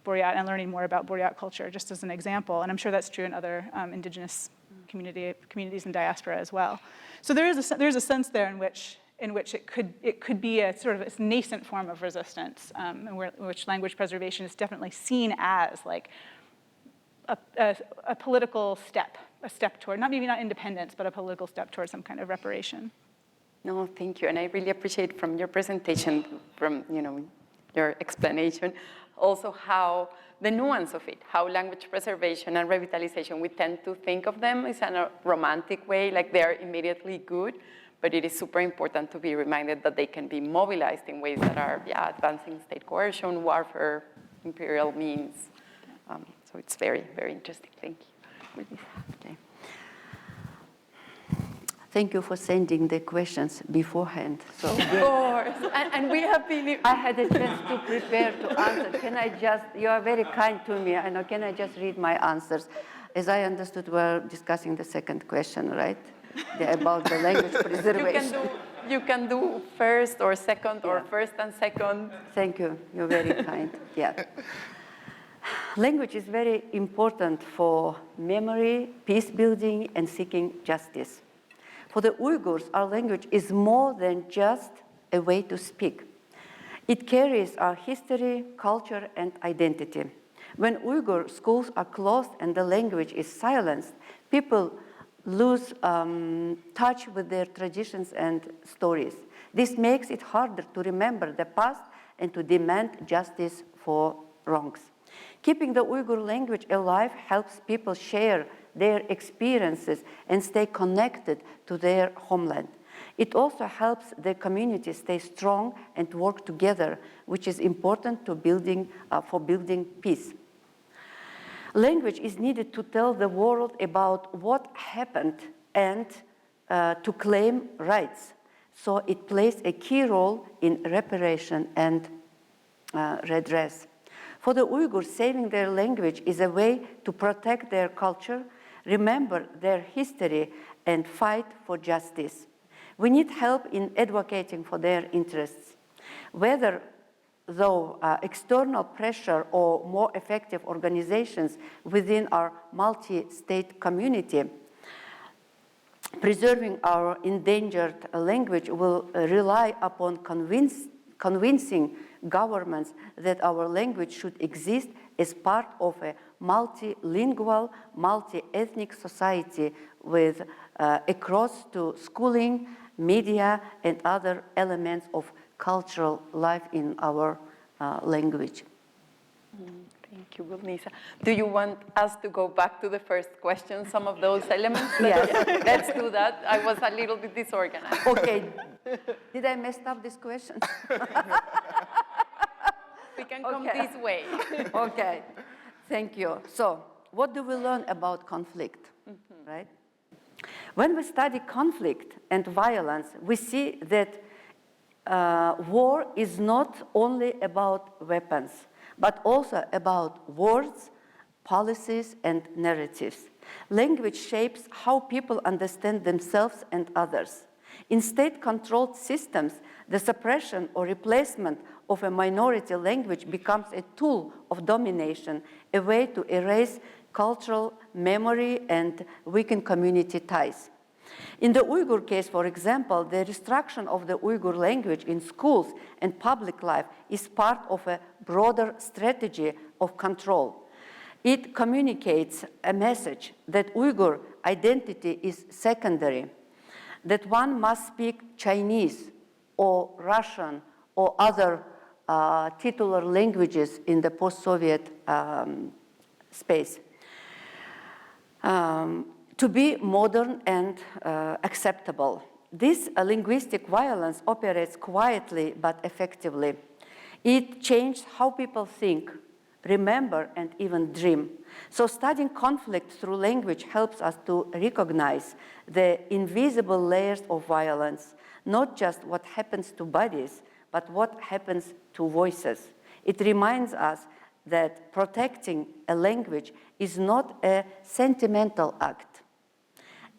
Buryat and learning more about Buryat culture, just as an example. And I'm sure that's true in other indigenous communities in diaspora as well. So there's a sense there in which it could be a sort of a nascent form of resistance, in which language preservation is definitely seen as like a political step, a step toward, maybe not independence, but a political step toward some kind of reparation. No, thank you. And I really appreciate from your presentation, from your explanation, also how the nuance of it, how language preservation and revitalization, we tend to think of them as in a romantic way, like they're immediately good, but it is super important to be reminded that they can be mobilized in ways that are advancing state coercion, warfare, imperial means. So it's very, very interesting. Thank you. Okay. Thank you for sending the questions beforehand. So Of course, and we have been... I had a chance to prepare to answer. Can I just, you are very kind to me. I know, can I just read my answers? As I understood, we're discussing the second question, right? About the language preservation. You can do first or second, Yeah. or first and second. Thank you, you're very kind, yeah. Language is very important for memory, peace building, and seeking justice. For the Uyghurs, our language is more than just a way to speak. It carries our history, culture, and identity. When Uyghur schools are closed and the language is silenced, people lose touch with their traditions and stories. This makes it harder to remember the past and to demand justice for wrongs. Keeping the Uyghur language alive helps people share their experiences and stay connected to their homeland. It also helps the community stay strong and work together, which is important to for building peace. Language is needed to tell the world about what happened and to claim rights. So it plays a key role in reparation and redress. For the Uyghurs, saving their language is a way to protect their culture, remember their history, and fight for justice. We need help in advocating for their interests. Whether though external pressure or more effective organizations within our multi-state community, preserving our endangered language will rely upon convincing governments that our language should exist as part of a multilingual, multi-ethnic society with across to schooling, media, and other elements of cultural life in our language. Thank you, Gulnisa. Do you want us to go back to the first question, some of those elements? Yes. Let's do that. I was a little bit disorganized. Okay. Did I mess up this question? We can come this way. Okay. Thank you. So, what do we learn about conflict, right? When we study conflict and violence, we see that war is not only about weapons, but also about words, policies, and narratives. Language shapes how people understand themselves and others. In state-controlled systems, the suppression or replacement of a minority language becomes a tool of domination, a way to erase cultural memory and weaken community ties. In the Uyghur case, for example, the destruction of the Uyghur language in schools and public life is part of a broader strategy of control. It communicates a message that Uyghur identity is secondary, that one must speak Chinese or Russian or other titular languages in the post-Soviet space. To be modern and acceptable. This linguistic violence operates quietly but effectively. It changed how people think, remember, and even dream. So studying conflict through language helps us to recognize the invisible layers of violence, not just what happens to bodies, but what happens to voices. It reminds us that protecting a language is not a sentimental act.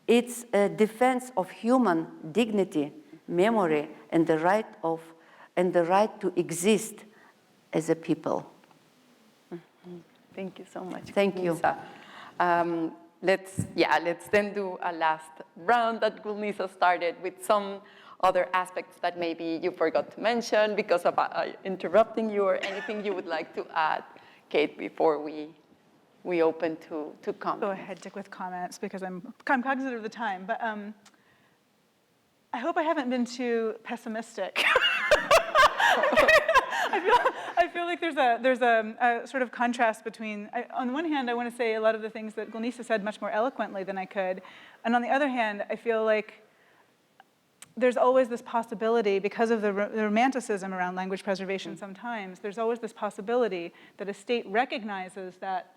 It's a defense of human dignity, memory, and the right to exist as a people. Thank you so much. Thank you. Let's then do a last round that Gulnisa started with some other aspects that maybe you forgot to mention because of interrupting you, or anything you would like to add, Kate, before we open to comments. Go ahead, Dick, with comments, because I'm cognizant of the time. But I hope I haven't been too pessimistic. I feel like there's a sort of contrast between, on the one hand, I want to say a lot of the things that Gulnisa said much more eloquently than I could. And on the other hand, I feel like there's always this possibility, because of the romanticism around language preservation sometimes, there's always this possibility that a state recognizes that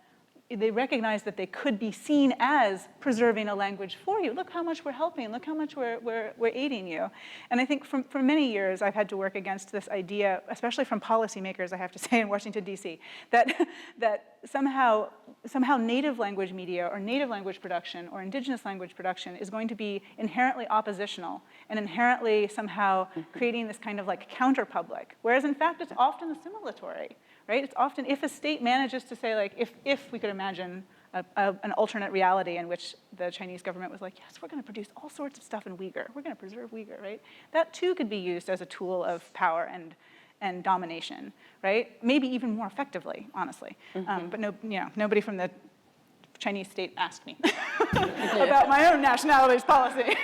they recognize that they could be seen as preserving a language for you. Look how much we're helping. Look how much we're aiding you. And I think for many years, I've had to work against this idea, especially from policymakers, I have to say, in Washington, D.C., that somehow native language media or native language production or indigenous language production is going to be inherently oppositional and inherently somehow creating this kind of like counter-public, whereas in fact, it's often assimilatory. Right? It's often, if a state manages to say, like, if we could imagine an alternate reality in which the Chinese government was like, yes, we're going to produce all sorts of stuff in Uyghur. We're going to preserve Uyghur, right? That too could be used as a tool of power and domination, right? Maybe even more effectively, honestly. But nobody from the Chinese state asked me about my own nationalities policy.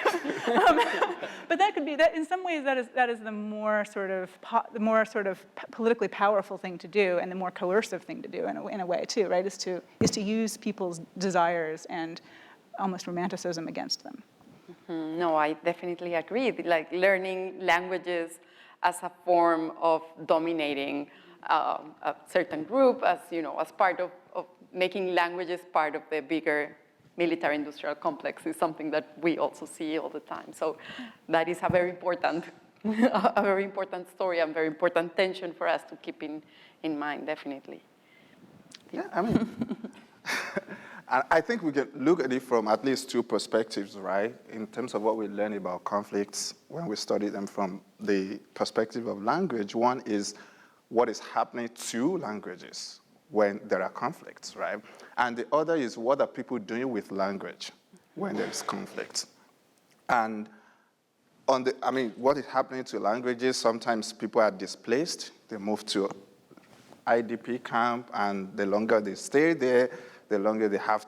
But that could be, that in some ways, that is the more sort of politically powerful thing to do and the more coercive thing to do in a way too, right? Is to use people's desires and almost romanticism against them. No, I definitely agree. Like learning languages as a form of dominating a certain group, as part of making languages part of the bigger military-industrial complex is something that we also see all the time. So that is a very important, story and very important tension for us to keep in mind, definitely. Yeah, I mean, I think we can look at it from at least two perspectives, right? In terms of what we learn about conflicts when we study them from the perspective of language. One is what is happening to languages when there are conflicts, right? And the other is what are people doing with language when there is conflict? And what is happening to languages, sometimes people are displaced, they move to IDP camp, and the longer they stay there, the longer they have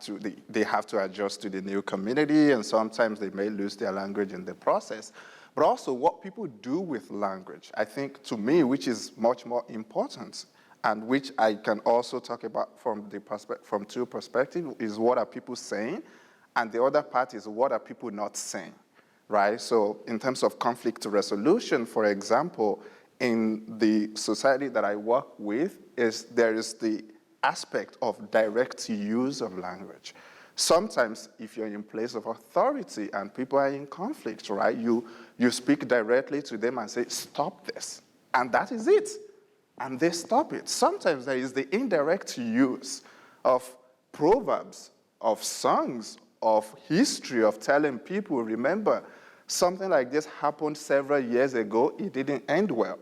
to adjust to the new community, and sometimes they may lose their language in the process. But also what people do with language, I think to me, which is much more important, and which I can also talk about from two perspectives, is what are people saying, and the other part is what are people not saying, right? So in terms of conflict resolution, for example, in the society that I work with, there is the aspect of direct use of language. Sometimes if you're in place of authority and people are in conflict, right, you speak directly to them and say, stop this, and that is it. And they stop it. Sometimes there is the indirect use of proverbs, of songs, of history, of telling people, remember, something like this happened several years ago, it didn't end well.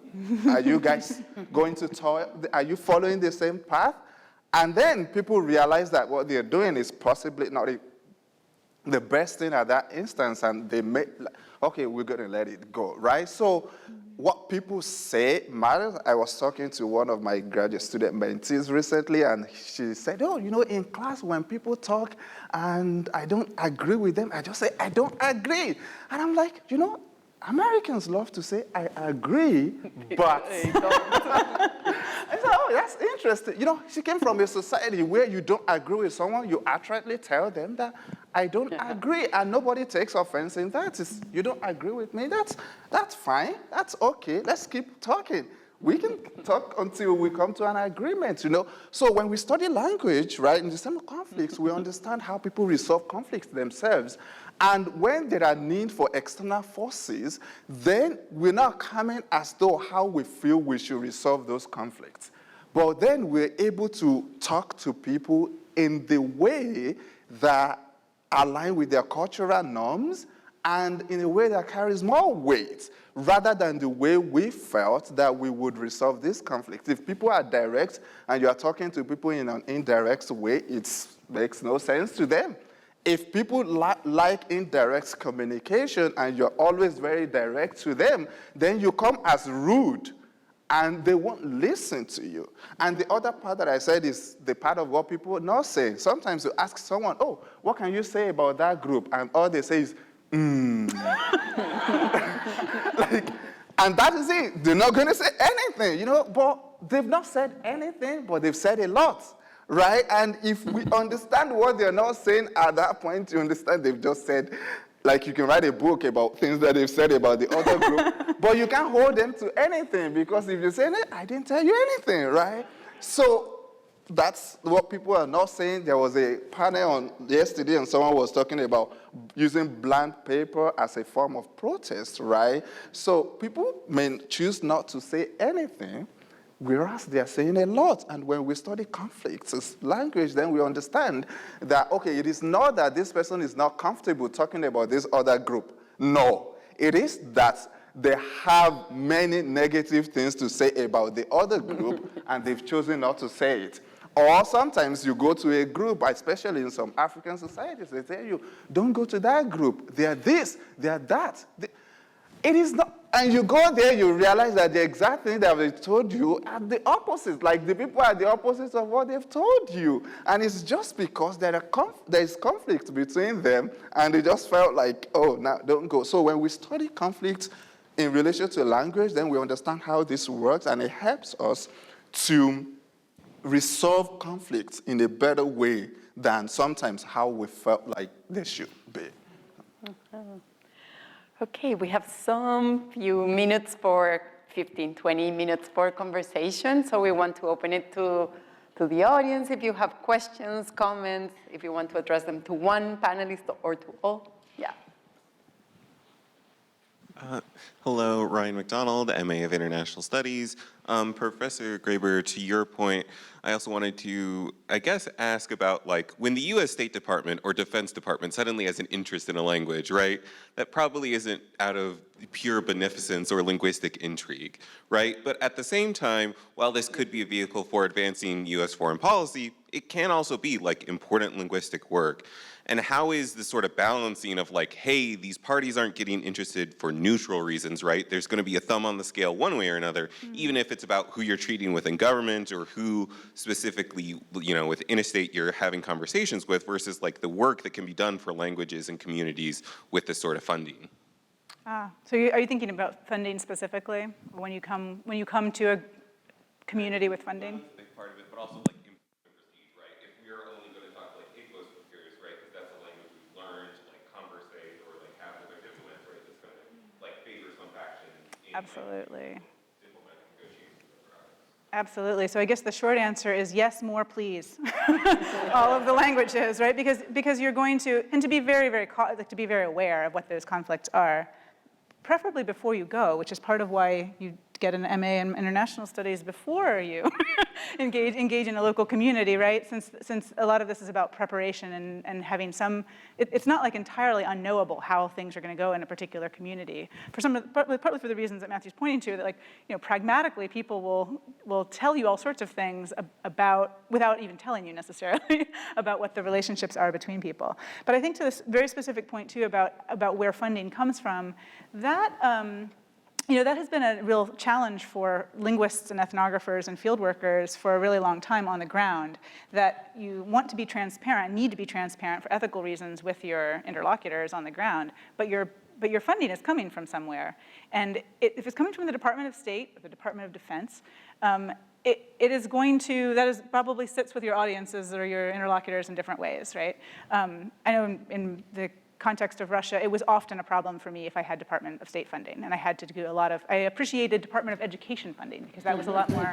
Are you guys going to are you following the same path? And then people realize that what they're doing is possibly not the best thing at that instance, and they may, okay, we're going to let it go, right? So what people say matters. I was talking to one of my graduate student mentees recently, and she said, in class when people talk and I don't agree with them, I just say, I don't agree. And I'm like, Americans love to say, I agree, but... I said, oh, that's interesting. She came from a society where you don't agree with someone, you outrightly tell them that I don't agree, and nobody takes offense in that. You don't agree with me, that's fine, that's okay, let's keep talking. We can talk until we come to an agreement, So when we study language, right, in the same conflicts, we understand how people resolve conflicts themselves. And when there are need for external forces, then we're not coming as though how we feel we should resolve those conflicts. But then we're able to talk to people in the way that align with their cultural norms and in a way that carries more weight, rather than the way we felt that we would resolve this conflict. If people are direct and you are talking to people in an indirect way, it makes no sense to them. If people like indirect communication and you're always very direct to them, then you come as rude and they won't listen to you. And the other part that I said is the part of what people are not saying. Sometimes you ask someone, what can you say about that group? And all they say is, and that is it. They're not going to say anything, but they've not said anything, but they've said a lot. Right? And if we understand what they're not saying at that point, you understand they've just said, like you can write a book about things that they've said about the other group, but you can't hold them to anything because if you say, I didn't tell you anything, right? So that's what people are not saying. There was a panel on yesterday and someone was talking about using blank paper as a form of protest, right? So people may choose not to say anything, whereas they are saying a lot. And when we study conflicts as language, then we understand that, okay, it is not that this person is not comfortable talking about this other group. No, it is that they have many negative things to say about the other group, and they've chosen not to say it. Or sometimes you go to a group, especially in some African societies, they tell you, don't go to that group. They are this, they are that. It is not, and you go there, you realize that the exact thing that they told you are the opposite. Like the people are the opposite of what they've told you. And it's just because there is conflict between them, and they just felt like, oh, now don't go. So when we study conflict in relation to language, then we understand how this works, and it helps us to resolve conflicts in a better way than sometimes how we felt like they should be. Okay, we have some few minutes for 15, 20 minutes for conversation. So we want to open it to the audience. If you have questions, comments, if you want to address them to one panelist or to all. Yeah. Hello, Ryan McDonald, MA of International Studies. Professor Graeber, to your point, I also wanted to, I guess, ask about like when the US State Department or Defense Department suddenly has an interest in a language, right? That probably isn't out of pure beneficence or linguistic intrigue, right? But at the same time, while this could be a vehicle for advancing US foreign policy, it can also be like important linguistic work. And how is the sort of balancing of like, hey, these parties aren't getting interested for neutral reasons, right? There's going to be a thumb on the scale one way or another, even if it's about who you're treating within government or who specifically, you know, within a state you're having conversations with versus like the work that can be done for languages and communities with this sort of funding. So are you thinking about funding specifically when you come to a community with funding? That's a big part of it, but also like prestige, right? If we're only going to talk like Igbo speakers, right? Because that's a language we've learned to like conversate or like have with our diplomats, right? That's going to like favor some faction in Absolutely. like, diplomatic negotiations with other others. Absolutely. So I guess the short answer is yes, more please. All of the languages, right? Because you're going to, and to be very aware of what those conflicts are, preferably before you go, which is part of why you get an MA in International Studies before you engage in a local community, right? Since a lot of this is about preparation and having some, it's not like entirely unknowable how things are going to go in a particular community. Partly for the reasons that Matthew's pointing to, that like, you know, pragmatically people will tell you all sorts of things about, without even telling you necessarily, about what the relationships are between people. But I think to this very specific point too about where funding comes from, that, you know, that has been a real challenge for linguists and ethnographers and field workers for a really long time on the ground, that you want to be transparent, need to be transparent for ethical reasons with your interlocutors on the ground, but your funding is coming from somewhere. And if it's coming from the Department of State or the Department of Defense, it is going to, that is probably sits with your audiences or your interlocutors in different ways, right? I know in the context of Russia, it was often a problem for me if I had Department of State funding, and I had to do a lot of, I appreciated Department of Education funding because that was a lot more,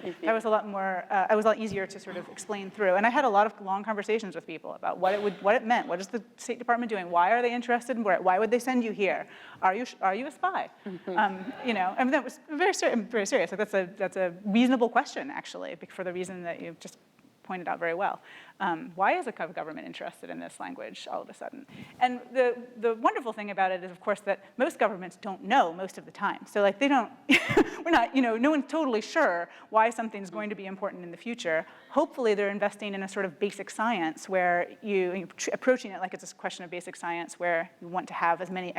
it was a lot easier to sort of explain through. And I had a lot of long conversations with people about what it meant, what is the State Department doing, why are they interested in why would they send you here, are you a spy? You know, I mean that was very serious. Like that's a reasonable question actually, for the reason that you just pointed out very well. Why is a government interested in this language all of a sudden? And the wonderful thing about it is, of course, that most governments don't know most of the time. So like they don't, we're not, you know, no one's totally sure why something's going to be important in the future. Hopefully they're investing in a sort of basic science where you're approaching it like it's a question of basic science where you want to have as many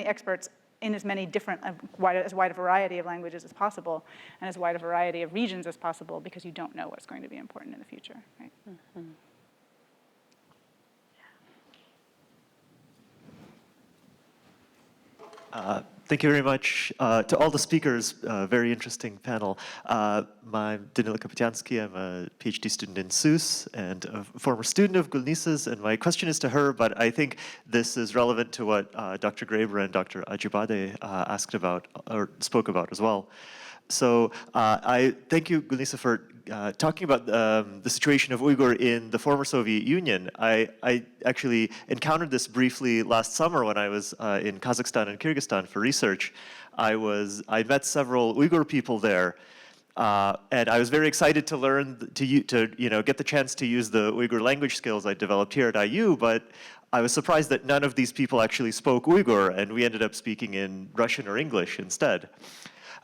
experts in as many different, as wide a variety of languages as possible, and as wide a variety of regions as possible, because you don't know what's going to be important in the future, right? Mm-hmm. Thank you very much to all the speakers. Very interesting panel. I'm Danila Kapityansky. I'm a PhD student in SUS and a former student of Gulnisa's. And my question is to her, but I think this is relevant to what Dr. Graeber and Dr. Ajibade asked about or spoke about as well. So I thank you, Gulnisa, for talking about the situation of Uyghur in the former Soviet Union. I actually encountered this briefly last summer when I was in Kazakhstan and Kyrgyzstan for research. I met several Uyghur people there, and I was very excited to learn to get the chance to use the Uyghur language skills I developed here at IU. But I was surprised that none of these people actually spoke Uyghur, and we ended up speaking in Russian or English instead.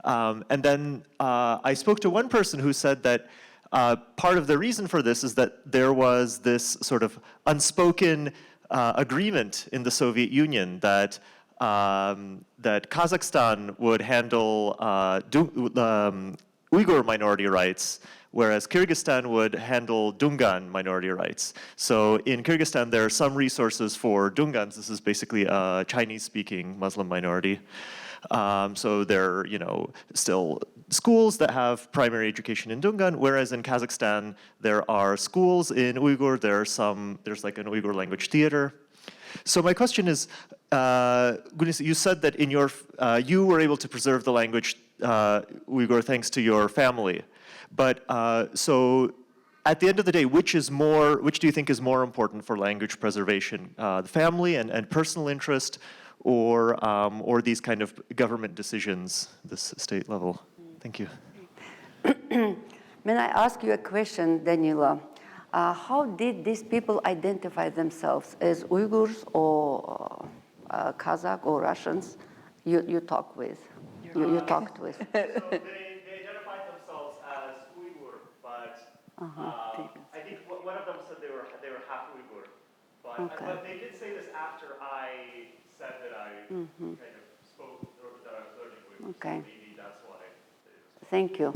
And then I spoke to one person who said that part of the reason for this is that there was this sort of unspoken agreement in the Soviet Union that Kazakhstan would handle Uyghur minority rights, whereas Kyrgyzstan would handle Dungan minority rights. So in Kyrgyzstan, there are some resources for Dungans. This is basically a Chinese-speaking Muslim minority. So there are, still schools that have primary education in Dungan, whereas in Kazakhstan, there are schools in Uyghur. There's like an Uyghur language theater. So my question is, Gulnisa, you said that you were able to preserve the language Uyghur thanks to your family. But so at the end of the day, which do you think is more important for language preservation? The family and personal interest, or these kind of government decisions, this state level? Thank you. May I ask you a question, Danila? How did these people identify themselves as Uyghurs or Kazakh or Russians? You talked with. You talked with. So they identified themselves as Uyghur, but I think one of them said they were half Uyghur. But they did say this after I said that I kind of spoke, or that I was learning Uyghur. Okay. So maybe that's why. Thank you.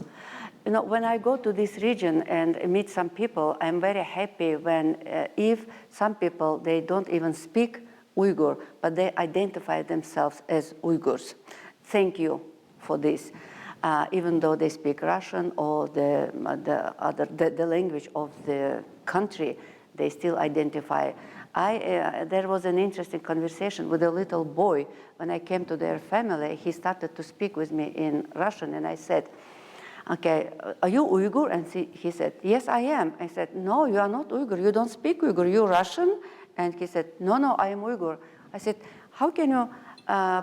When I go to this region and meet some people, I'm very happy when if some people, they don't even speak Uyghur, but they identify themselves as Uyghurs. Thank you for this. Even though they speak Russian or the language of the country, they still identify. There was an interesting conversation with a little boy. When I came to their family, he started to speak with me in Russian, and I said, okay, are you Uyghur? And he said, yes, I am. I said, no, you are not Uyghur. You don't speak Uyghur. You're Russian? And he said, no, I am Uyghur. I said, how can you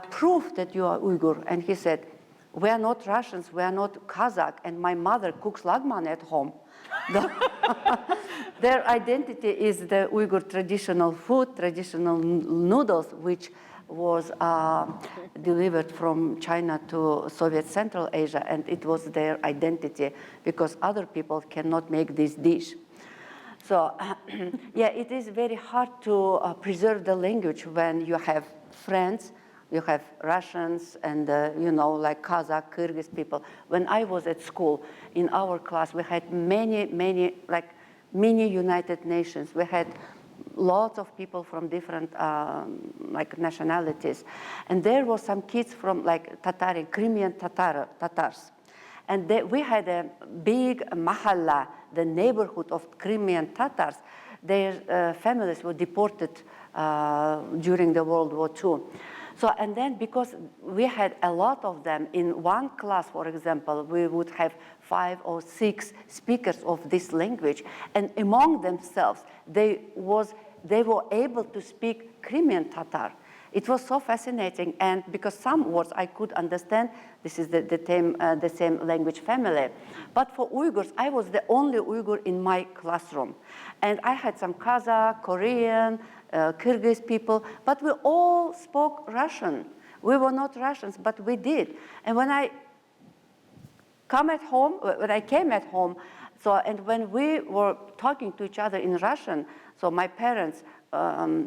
prove that you are Uyghur? And he said, we are not Russians, we are not Kazakh, and my mother cooks lagman at home. Their identity is the Uyghur traditional food, traditional noodles, which was delivered from China to Soviet Central Asia, and it was their identity because other people cannot make this dish. So, yeah, it is very hard to preserve the language when you have friends, you have Russians and, like Kazakh, Kyrgyz people. When I was at school, in our class, we had many, like mini United Nations. We had lots of people from different nationalities. And there were some kids from Tatarian, Crimean Tatars. And we had a big mahalla, the neighborhood of Crimean Tatars. Their families were deported during the World War II. So, and then because we had a lot of them in one class, for example, we would have 5 or 6 speakers of this language. And among themselves, they were able to speak Crimean Tatar. It was so fascinating, and because some words I could understand, this is the same language family. But for Uyghurs, I was the only Uyghur in my classroom. And I had some Kazakh, Korean, Kyrgyz people, but we all spoke Russian. We were not Russians, but we did. And when I came at home, and when we were talking to each other in Russian, so my parents,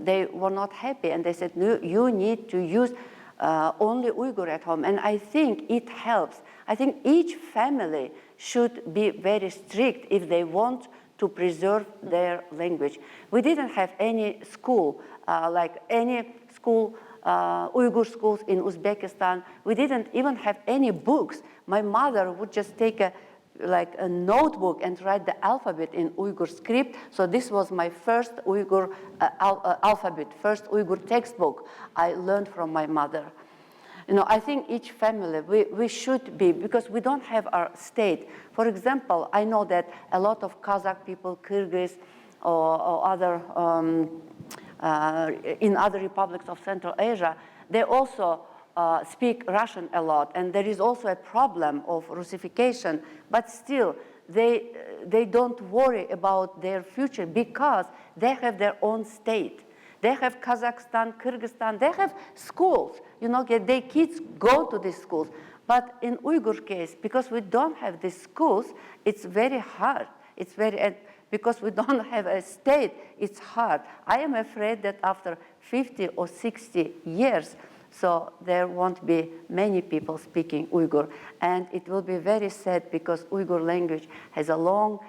they were not happy, and they said, no, you need to use only Uyghur at home. And I think it helps. I think each family should be very strict if they want to preserve their language. We didn't have any school, Uyghur schools in Uzbekistan. We didn't even have any books. My mother would just take a notebook and write the alphabet in Uyghur script. So this was my first Uyghur alphabet, first Uyghur textbook I learned from my mother. I think each family, we should be, because we don't have our state. For example, I know that a lot of Kazakh people, Kyrgyz, or other, in other republics of Central Asia, they also speak Russian a lot. And there is also a problem of Russification, but still, they don't worry about their future because they have their own state. They have Kazakhstan, Kyrgyzstan, they have schools. Their kids go to these schools. But in Uyghur case, because we don't have these schools, it's very hard. Because we don't have a state, it's hard. I am afraid that after 50 or 60 years, so there won't be many people speaking Uyghur. And it will be very sad because Uyghur language has a long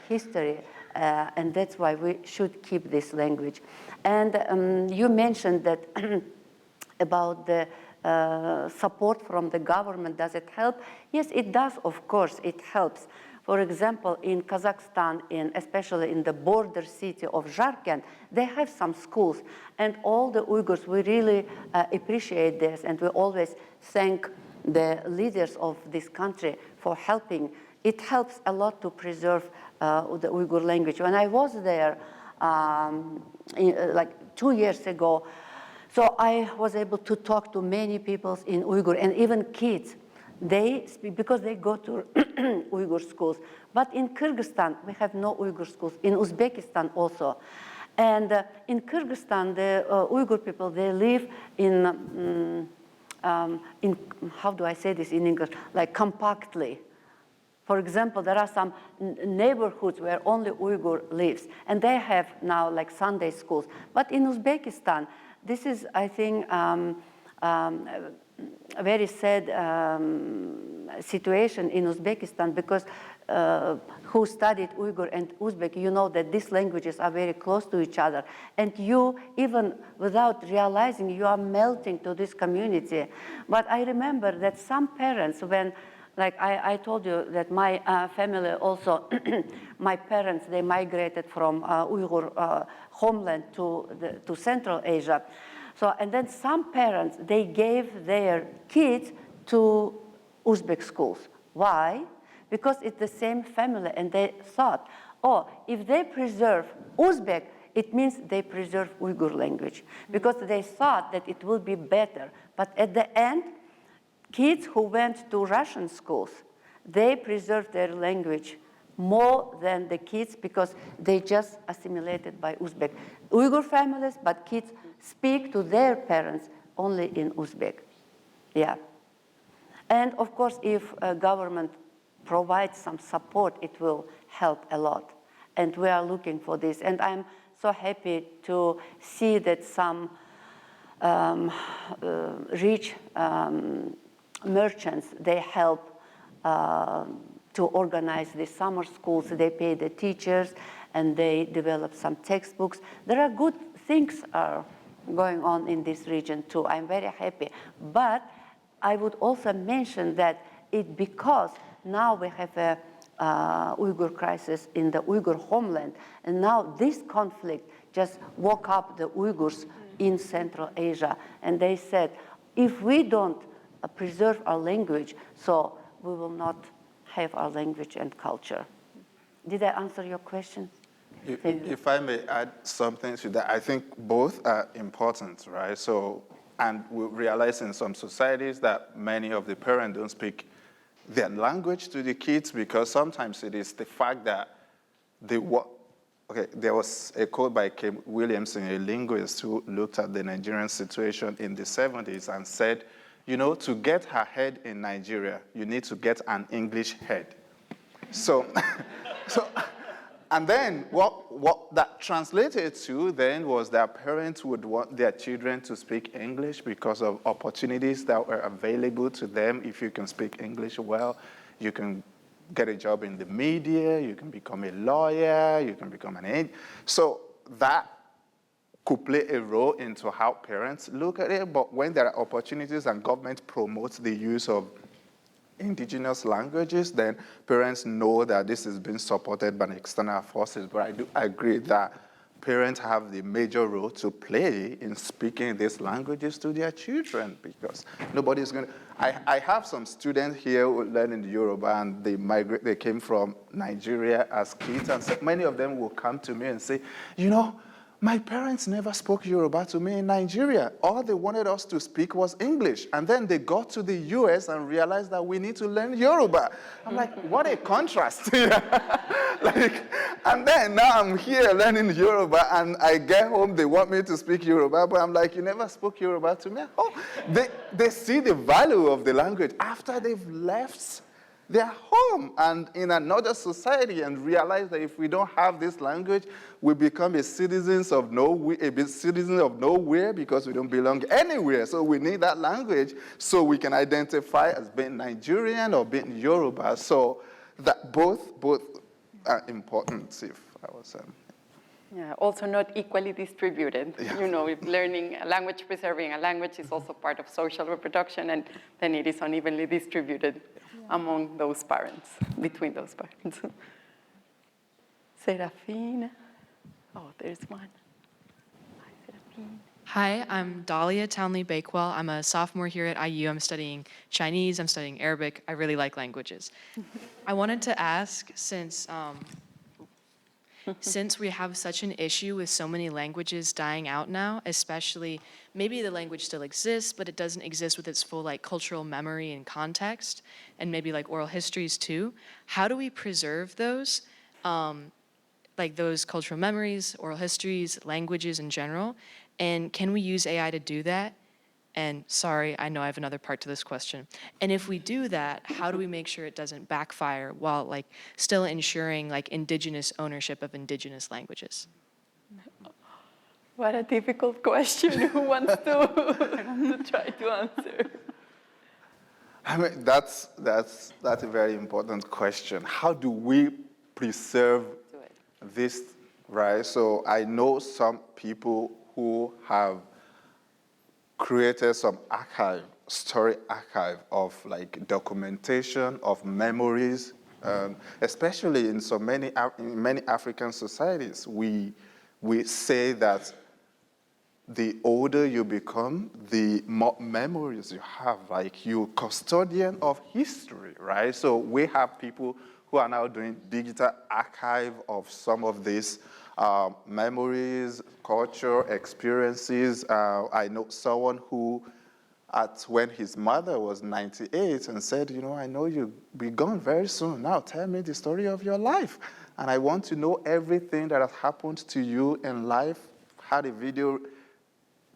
history, and that's why we should keep this language. And you mentioned that about the support from the government, does it help? Yes, it does, of course, it helps. For example, in Kazakhstan, especially in the border city of Jarkent, they have some schools. And all the Uyghurs, we really appreciate this, and we always thank the leaders of this country for helping. It helps a lot to preserve the Uyghur language. When I was there like 2 years ago, so I was able to talk to many people in Uyghur, and even kids. They speak because they go to Uyghur schools. But in Kyrgyzstan, we have no Uyghur schools. In Uzbekistan also. And in Kyrgyzstan, the Uyghur people, they live in, how do I say this in English? Like compactly. For example, there are some neighborhoods where only Uyghur lives. And they have now like Sunday schools. But in Uzbekistan, this is, I think, a very sad situation in Uzbekistan because who studied Uyghur and Uzbek, you know that these languages are very close to each other. And you, even without realizing, you are melting to this community. But I remember that some parents, when, like I told you that my family also, my parents, they migrated from Uyghur homeland to Central Asia. So, and then some parents, they gave their kids to Uzbek schools. Why? Because it's the same family, and they thought, oh, if they preserve Uzbek, it means they preserve Uyghur language, because they thought that it will be better. But at the end, kids who went to Russian schools, they preserved their language more than the kids because they just assimilated by Uzbek. Uyghur families, but kids speak to their parents only in Uzbek. Yeah. And of course, if a government provides some support, it will help a lot. And we are looking for this. And I'm so happy to see that some rich merchants, they help to organize the summer schools. They pay the teachers, and they develop some textbooks. There are good things are going on in this region too. I'm very happy. But I would also mention that because now we have a Uyghur crisis in the Uyghur homeland, and now this conflict just woke up the Uyghurs in Central Asia, and they said, if we don't preserve our language, so we will not have our language and culture. Did I answer your question? If I may add something to that, I think both are important, right? So, and we realize in some societies that many of the parents don't speak their language to the kids because sometimes it is the fact that there was a quote by Kim Williamson, a linguist who looked at the Nigerian situation in the 70s and said, to get ahead in Nigeria, you need to get an English head. So, and then what that translated to then was that parents would want their children to speak English because of opportunities that were available to them. If you can speak English well, you can get a job in the media, you can become a lawyer, you can become an agent. So that could play a role into how parents look at it, but when there are opportunities and government promotes the use of indigenous languages, then parents know that this is being supported by external forces. But I do agree that parents have the major role to play in speaking these languages to their children, because nobody's going to. I have some students here who learn Yoruba, and they came from Nigeria as kids, and so many of them will come to me and say, you know, my parents never spoke Yoruba to me in Nigeria. All they wanted us to speak was English. And then they got to the US and realized that we need to learn Yoruba. I'm like, what a contrast. And then now I'm here learning Yoruba, and I get home, they want me to speak Yoruba, but I'm like, you never spoke Yoruba to me? Oh, they see the value of the language after they've left their home and in another society, and realize that if we don't have this language, we become a citizen of nowhere because we don't belong anywhere. So we need that language so we can identify as being Nigerian or being Yoruba. So that both are important, if I was saying. Yeah, also not equally distributed. Yeah. You know, if learning a language, preserving a language is also part of social reproduction, and then it is unevenly distributed among those parents, between those parents. Serafine. Oh, there's one. Hi, Serafine. Hi, I'm Dahlia Townley Bakewell. I'm a sophomore here at IU. I'm studying Chinese, I'm studying Arabic. I really like languages. I wanted to ask, since we have such an issue with so many languages dying out now, especially maybe the language still exists, but it doesn't exist with its full cultural memory and context, and maybe oral histories too. How do we preserve those, those cultural memories, oral histories, languages in general? And can we use AI to do that? And sorry, I know I have another part to this question. And if we do that, how do we make sure it doesn't backfire while still ensuring indigenous ownership of indigenous languages? What a difficult question. Who wants to try to answer? I mean, that's a very important question. How do we preserve this, right? So I know some people who have created some story archive of documentation of memories, especially in many African societies. We say that the older you become, the more memories you have, you're custodian of history, right? So we have people who are now doing digital archive of some of these memories, culture, experiences. I know someone who, when his mother was 98 and said, I know you'll be gone very soon. Now tell me the story of your life. And I want to know everything that has happened to you in life. Had a video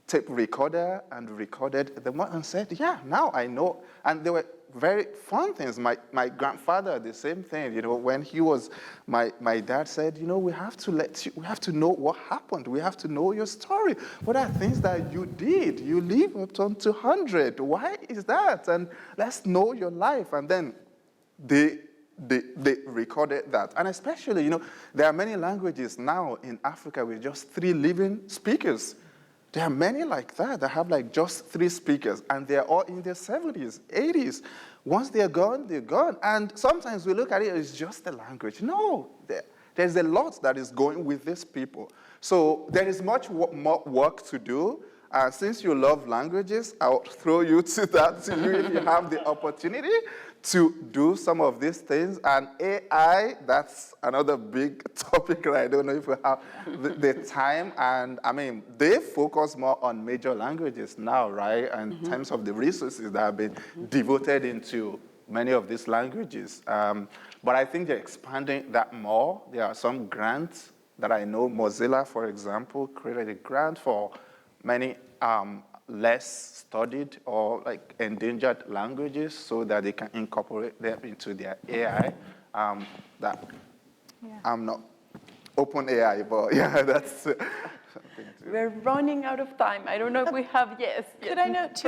tape recorder and recorded them and said, yeah, now I know. And there were very fun things. My grandfather, the same thing. When he was, my dad said, we have to know what happened. We have to know your story. What are things that you did? You live up to 200. Why is that? And let's know your life. And then they recorded that. And especially, there are many languages now in Africa with just 3 living speakers. There are many like that have just 3 speakers, and they're all in their 70s, 80s. Once they're gone, they're gone. And sometimes we look at it as just a language. No, there's a lot that is going with these people. So there is much more work to do. Since you love languages, I'll throw you to that to you if you have the opportunity to do some of these things. And AI, that's another big topic that I don't know if we have the time. And I mean, they focus more on major languages now, right? And in terms of the resources that have been devoted into many of these languages. But I think they're expanding that more. There are some grants that I know. Mozilla, for example, created a grant for many less studied or endangered languages so that they can incorporate them into their AI. I'm not open AI, but yeah, that's something too. We're running out of time. I don't know if we have yes. Could I note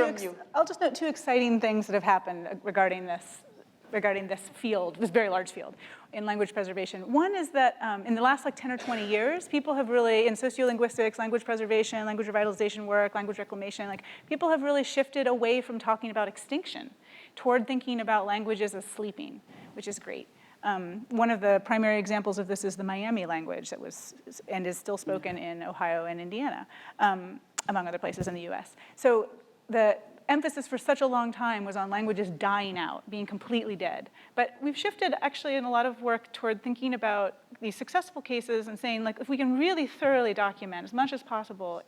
I'll just note 2 exciting things that have happened regarding this field, this very large field in language preservation. One is that in the last 10 or 20 years, people have really, in sociolinguistics, language preservation, language revitalization work, language reclamation, people have really shifted away from talking about extinction toward thinking about languages as sleeping, which is great. One of the primary examples of this is the Miami language that was and is still spoken in Ohio and Indiana, among other places in the US. So the emphasis for such a long time was on languages dying out, being completely dead. But we've shifted actually in a lot of work toward thinking about these successful cases and saying, like, if we can really thoroughly document as much as possible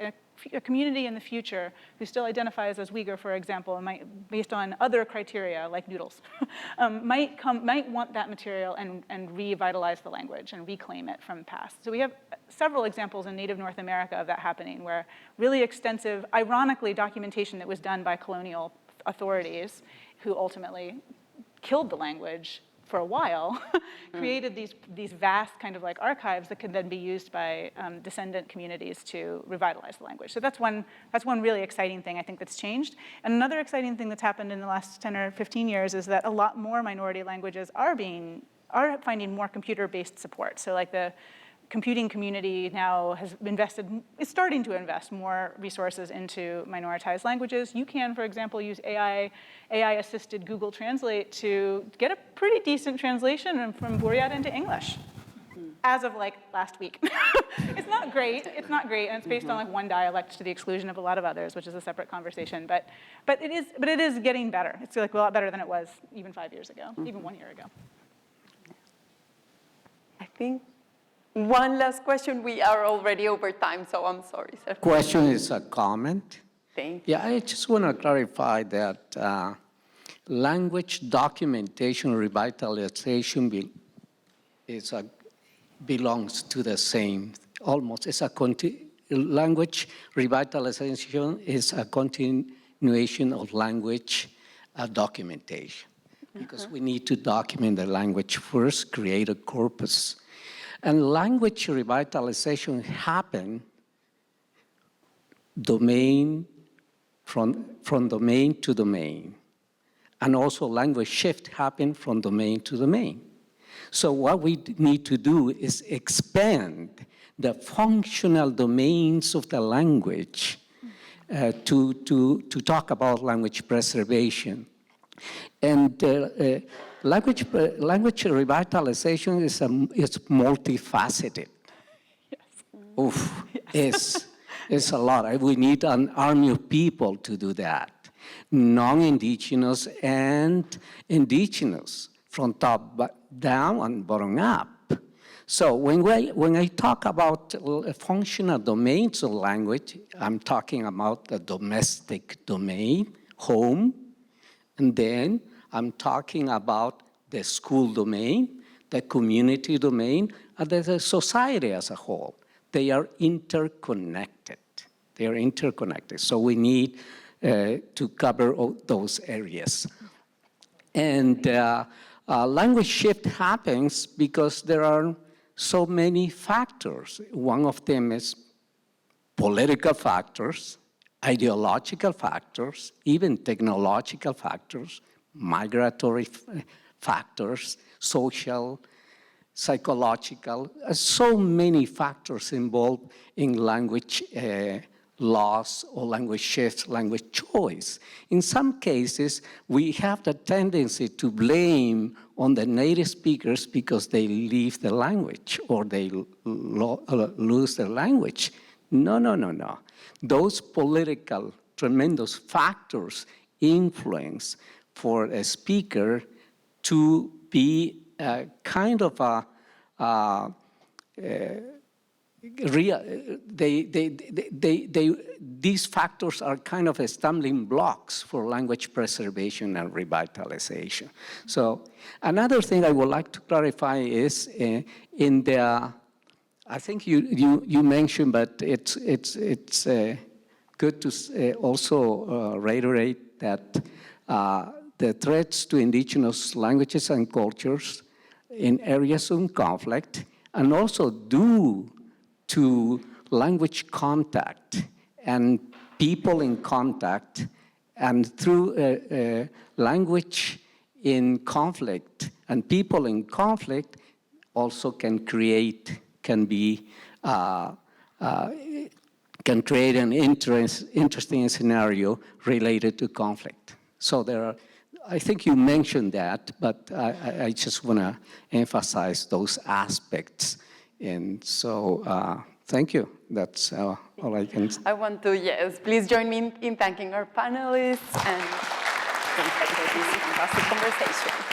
a community in the future who still identifies as Uyghur, for example, and might, based on other criteria like noodles, might want that material and revitalize the language and reclaim it from the past. So we have several examples in native North America of that happening, where really extensive, ironically, documentation that was done by colonial authorities who ultimately killed the language for a while, created these vast kind of like archives that could then be used by descendant communities to revitalize the language. So that's one really exciting thing I think that's changed. And another exciting thing that's happened in the last 10 or 15 years is that a lot more minority languages are finding more computer-based support. So like the computing community now is starting to invest more resources into minoritized languages. You can, for example, use AI-assisted Google Translate to get a pretty decent translation from Buryat into English, as of like last week. It's not great, and it's based on like one dialect to the exclusion of a lot of others, which is a separate conversation. But it is getting better. It's like a lot better than it was even 5 years ago, even 1 year ago. I think one last question. We are already over time, so I'm sorry, sir. Question is a comment. Thank you. Yeah, I just want to clarify that language documentation revitalization belongs to the same, almost. Language revitalization is a continuation of language documentation, because we need to document the language first, create a corpus. And language revitalization happen from domain to domain. And also language shift happen from domain to domain. So what we need to do is expand the functional domains of the language to talk about language preservation. And language revitalization is multifaceted. Yes. Oof, yes. It's a lot. We need an army of people to do that. Non-Indigenous and Indigenous, from top down and bottom up. So when I talk about functional domains of language, I'm talking about the domestic domain, home, and then I'm talking about the school domain, the community domain, and the society as a whole. They are interconnected. They are interconnected. So we need to cover all those areas. And language shift happens because there are so many factors. One of them is political factors, ideological factors, even technological factors, migratory factors, social, psychological, so many factors involved in language loss or language shift, language choice. In some cases, we have the tendency to blame on the native speakers because they leave the language or they lose their language. No. Those political, tremendous factors influence for a speaker to be kind of these factors are kind of stumbling blocks for language preservation and revitalization. So another thing I would like to clarify is in the, I think you mentioned, but it's good to also reiterate that the threats to indigenous languages and cultures in areas of conflict, and also due to language contact and people in contact, and through language in conflict and people in conflict also can create an interesting scenario related to conflict. So I think you mentioned that, but I just want to emphasize those aspects. And so, thank you. That's all I can say. I want to, yes, please join me in thanking our panelists and thanks for this fantastic conversation.